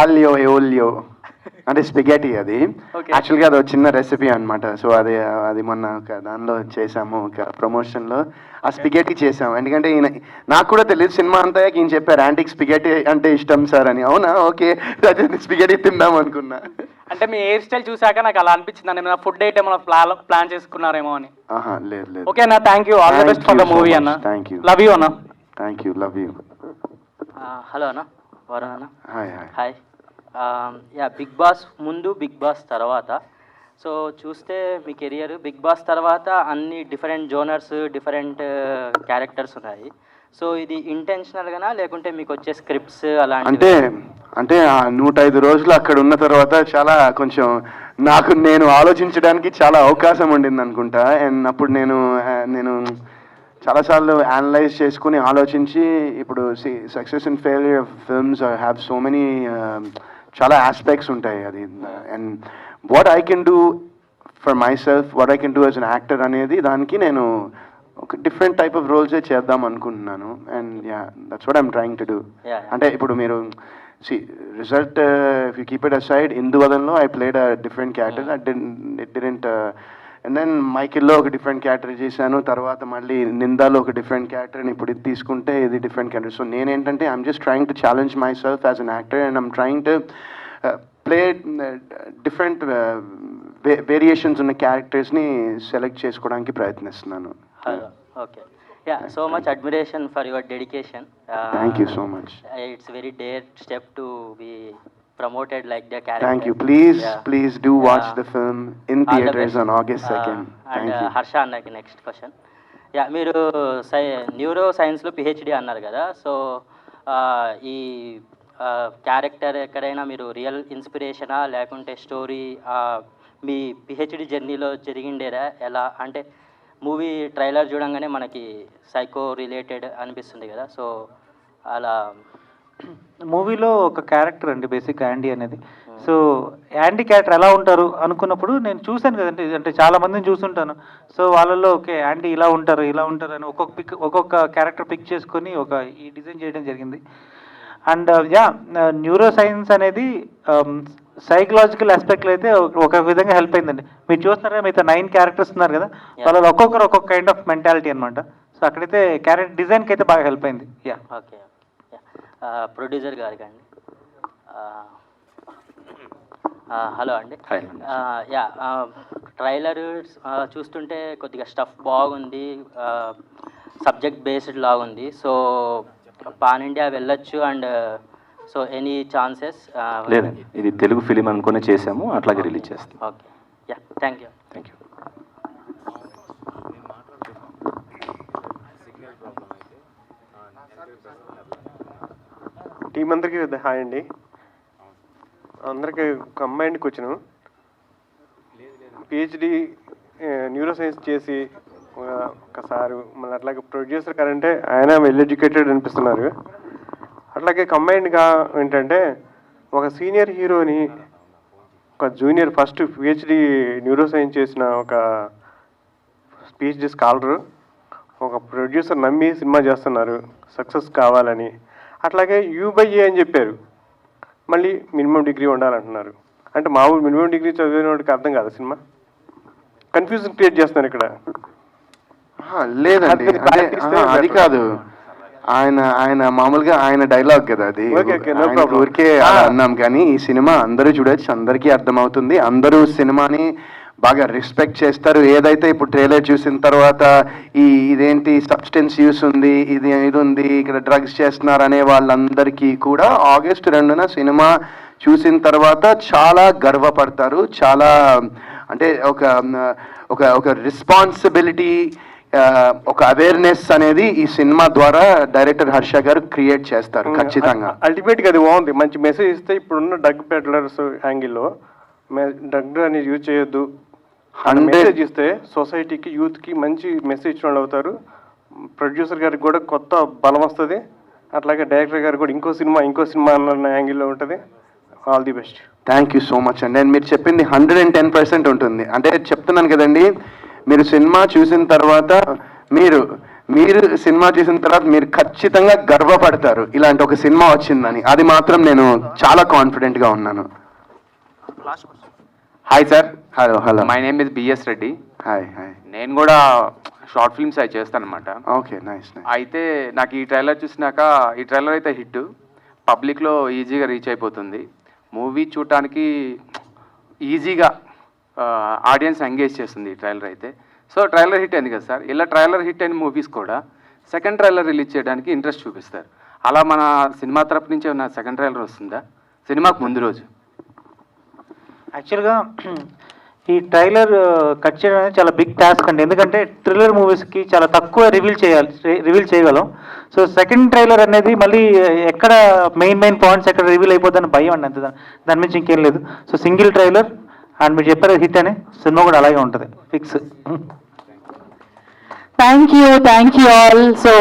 ఆలియో ఎఓలియో అంటే స్పిగెటీ. అది యాక్చువల్గా అది ఒక చిన్న రెసిపీ అనమాట. సో అది మొన్న ఒక దానిలో చేసాము, ఒక ప్రమోషన్లో ఆ స్పిగెటీ చేసాము. ఎందుకంటే ఈయన నాకు కూడా తెలియదు, సినిమా అంతా ఈయన చెప్పారు యాంటీకి స్పిగెటీ అంటే ఇష్టం సార్ అని. అవునా, ఓకే స్పిగెటీ తిందాం అనుకున్నా. అంటే మీ హెయిర్ స్టైల్ చూసాక నాకు అలా అనిపించింది, ఏమైనా ఫుడ్ డైట్ ఏమైనా ప్లాన్ చేసుకున్నారేమో అని. లేదు. ఓకే అన్న, thank you, all the best for the movie అన్న. Thank you. లవ్ యూ అన్న. Thank you, love you. Hello అన్న, వరుణ్ అన్న. హాయ్. బిగ్ బాస్ ముందు, బిగ్ బాస్ తర్వాత, సో చూస్తే మీ కెరియర్ బిగ్ బాస్ తర్వాత అన్ని డిఫరెంట్ జోనర్స్, డిఫరెంట్ క్యారెక్టర్స్ ఉన్నాయి. సో ఇది ఇంటెన్షనల్గానా లేకుంటే మీకు వచ్చే స్క్రిప్ట్స్ అలాంటి? అంటే 105 రోజులు అక్కడ ఉన్న తర్వాత చాలా కొంచెం నేను ఆలోచించడానికి చాలా అవకాశం ఉండింది అనుకుంటా. అండ్ అప్పుడు నేను చాలాసార్లు అనలైజ్ చేసుకుని ఆలోచించి, ఇప్పుడు success and failure of films have so many చాలా ఆస్పెక్ట్స్ ఉంటాయి. అది and what I can do for my self, what I can do as an actor అనేది దానికి నేను ఒక డిఫరెంట్ టైప్ ఆఫ్ రోల్సే చేద్దాం అనుకుంటున్నాను. And that's what I'm trying to do. అంటే ఇప్పుడు మీరు result if you keep it aside, ఇందువదన్లో I played a different character, it didn't. And then మైకిల్లో ఒక డిఫరెంట్ క్యారెక్టర్ చేశాను, తర్వాత మళ్ళీ నిందాలో ఒక డిఫరెంట్ క్యారెక్టర్, అండ్ ఇప్పుడు ఇది తీసుకుంటే ఇది డిఫరెంట్ క్యారెక్టర్. సో నేనేంటంటే I'm just trying to challenge my self as an actor, and I'm trying to play different variations ఉన్న క్యారెక్టర్స్ని సెలెక్ట్ చేసుకోవడానికి ప్రయత్నిస్తున్నాను. Okay. Yeah, so much admiration for your dedication. Thank you so much. It's very dare step to be promoted like the character. Thank you. Please, Yeah. please do watch Yeah. the film in All the theaters best. on August 2nd. And Thank you. Harsha అన్నకి next question. Yeah, మీరు neuro సైన్స్లో PhD అన్నారు కదా, so ఈ character ఎక్కడైనా మీరు real ఇన్స్పిరేషనా లేకుంటే story మీ PhD జర్నీలో జరిగిండేరా ఎలా? అంటే మూవీ ట్రైలర్ చూడంగానే మనకి సైకో రిలేటెడ్ అనిపిస్తుంది కదా, సో అలా మూవీలో ఒక క్యారెక్టర్ అండి బేసిక్ యాండీ అనేది. సో యాండీ క్యారెక్టర్ ఎలా ఉంటారు అనుకున్నప్పుడు నేను చూశాను కదండి, అంటే చాలా మందిని చూస్తుంటాను. సో వాళ్ళల్లో ఓకే యాండీ ఇలా ఉంటారు అని ఒక్కొక్క క్యారెక్టర్ పిక్ చేసుకొని ఈ డిజైన్ చేయడం జరిగింది. అండ్ న్యూరో సైన్స్ అనేది సైకలాజికల్ ఆస్పెక్ట్లో అయితే ఒక విధంగా హెల్ప్ అయిందండి. మీరు చూస్తున్నారా, మిగతా 9 క్యారెక్టర్స్ ఉన్నారు కదా, వాళ్ళలో ఒక్కొక్కరు ఒక్కొక్క కైండ్ ఆఫ్ మెంటాలిటీ అనమాట. సో అక్కడైతే క్యారెక్టర్ డిజైన్కి అయితే బాగా హెల్ప్ అయింది. Yeah, okay. ప్రొడ్యూసర్ గారికి అండి, హలో అండి. యా, ట్రైలర్ చూస్తుంటే కొద్దిగా స్టఫ్ బాగుంది, సబ్జెక్ట్ బేస్డ్ లాగుంది. సో పాన్ ఇండియా వెళ్ళొచ్చు అండ్ సో ఎనీ ఛాన్సెస్? లేదండి, ఇది తెలుగు ఫిలిం అనుకునే చేసాము, అట్లాగే రిలీజ్ చేస్తాం. Okay. Yeah, thank you. Thank you. Team అందరికీ హాయ్ అండి. అందరికీ combined question. PhD neuro science చేసి ఒకసారి మళ్ళీ అట్లాగే ప్రొడ్యూసర్ గారంటే ఆయన వెల్ ఎడ్యుకేటెడ్ అనిపిస్తున్నారు. అట్లాగే కంబైన్డ్గా ఏంటంటే ఒక సీనియర్ హీరోని ఒక junior first PhD neuro science చేసిన ఒక పిహెచ్డి స్కాలరు ఒక ప్రొడ్యూసర్ నమ్మి సినిమా చేస్తున్నారు సక్సెస్ కావాలని. అట్లాగే U/A అని చెప్పారు, మళ్ళీ మినిమం డిగ్రీ ఉండాలంటున్నారు. అంటే మామూలు మినిమం డిగ్రీ చదివిన వాడికి అర్థం కాదు సినిమా. కన్ఫ్యూజన్ క్రియేట్ చేస్తున్నారు ఇక్కడ. లేదండి, అది కాదు. ఆయన మామూలుగా ఆయన డైలాగ్ కదా అది, ఊరికే అన్నాం. కానీ ఈ సినిమా అందరూ చూడొచ్చు, అందరికీ అర్థమవుతుంది. అందరూ సినిమాని బాగా రెస్పెక్ట్ చేస్తారు. ఏదైతే ఇప్పుడు ట్రైలర్ చూసిన తర్వాత ఇదేంటి సబ్స్టెన్స్ యూస్ ఉంది, ఇది ఉంది, ఇక్కడ డ్రగ్స్ చేస్తున్నారు అనే వాళ్ళందరికీ కూడా ఆగస్టు 2న సినిమా చూసిన తర్వాత చాలా గర్వపడతారు. చాలా అంటే ఒక రెస్పాన్సిబిలిటీ, ఒక అవేర్నెస్ అనేది ఈ సినిమా ద్వారా డైరెక్టర్ హర్ష గారు క్రియేట్ చేస్తారు ఖచ్చితంగా. అల్టిమేట్గా అది బాగుంది, మంచి మెసేజ్ ఇస్తే. ఇప్పుడున్న డ్రగ్ పెడ్లర్స్ యాంగిల్లో డ్రగ్ అనేది యూజ్ చేయొద్దు మెసేజ్ ఇస్తే సొసైటీకి, యూత్కి మంచి మెసేజ్ ఇచ్చిన వాళ్ళు అవుతారు. ప్రొడ్యూసర్ గారికి కూడా కొత్త బలం వస్తుంది. అట్లాగే డైరెక్టర్ గారు కూడా ఇంకో సినిమా అన్న యాంగిల్లో ఉంటుంది. All the best. Thank you so much అండి. అండ్ మీరు చెప్పింది 110% ఉంటుంది. అంటే చెప్తున్నాను కదండి, మీరు సినిమా చూసిన తర్వాత మీరు సినిమా చూసిన తర్వాత మీరు ఖచ్చితంగా గర్వపడతారు ఇలాంటి ఒక సినిమా వచ్చిందని. అది మాత్రం నేను చాలా కాన్ఫిడెంట్గా ఉన్నాను. Hi sir. Hello. My name is BS Reddy. Hi. నేను కూడా షార్ట్ ఫిల్మ్స్ అవి చేస్తాను అనమాట. Okay, nice. అయితే నాకు ఈ ట్రైలర్ చూసినాక, ఈ ట్రైలర్ అయితే హిట్, పబ్లిక్లో ఈజీగా రీచ్ అయిపోతుంది. మూవీ చూడటానికి ఈజీగా ఆడియన్స్ ఎంగేజ్ చేస్తుంది ఈ ట్రైలర్ అయితే. సో ట్రైలర్ హిట్ అయింది కదా సార్, ఇలా ట్రైలర్ హిట్ అయిన మూవీస్ కూడా సెకండ్ ట్రైలర్ రిలీజ్ చేయడానికి ఇంట్రెస్ట్ చూపిస్తారు. అలా మన సినిమా తరపు నుంచి ఏమైనా సెకండ్ ట్రైలర్ వస్తుందా సినిమాకు ముందు రోజు? యాక్చువల్గా ఈ ట్రైలర్ కట్ చేయడం అనేది చాలా బిగ్ టాస్క్ అండి. ఎందుకంటే థ్రిల్లర్ మూవీస్కి చాలా తక్కువ రివీల్ చేయగలం. సో సెకండ్ ట్రైలర్ అనేది మళ్ళీ ఎక్కడ మెయిన్ పాయింట్స్ ఎక్కడ రివీల్ అయిపోతుందని భయం అండి, అంతే. దాని నుంచి ఇంకేం లేదు. సో సింగిల్ ట్రైలర్ అండ్ మీరు చెప్పారు హిట్ అని, సినిమా కూడా అలాగే ఉంటుంది, fix. Thank you all. So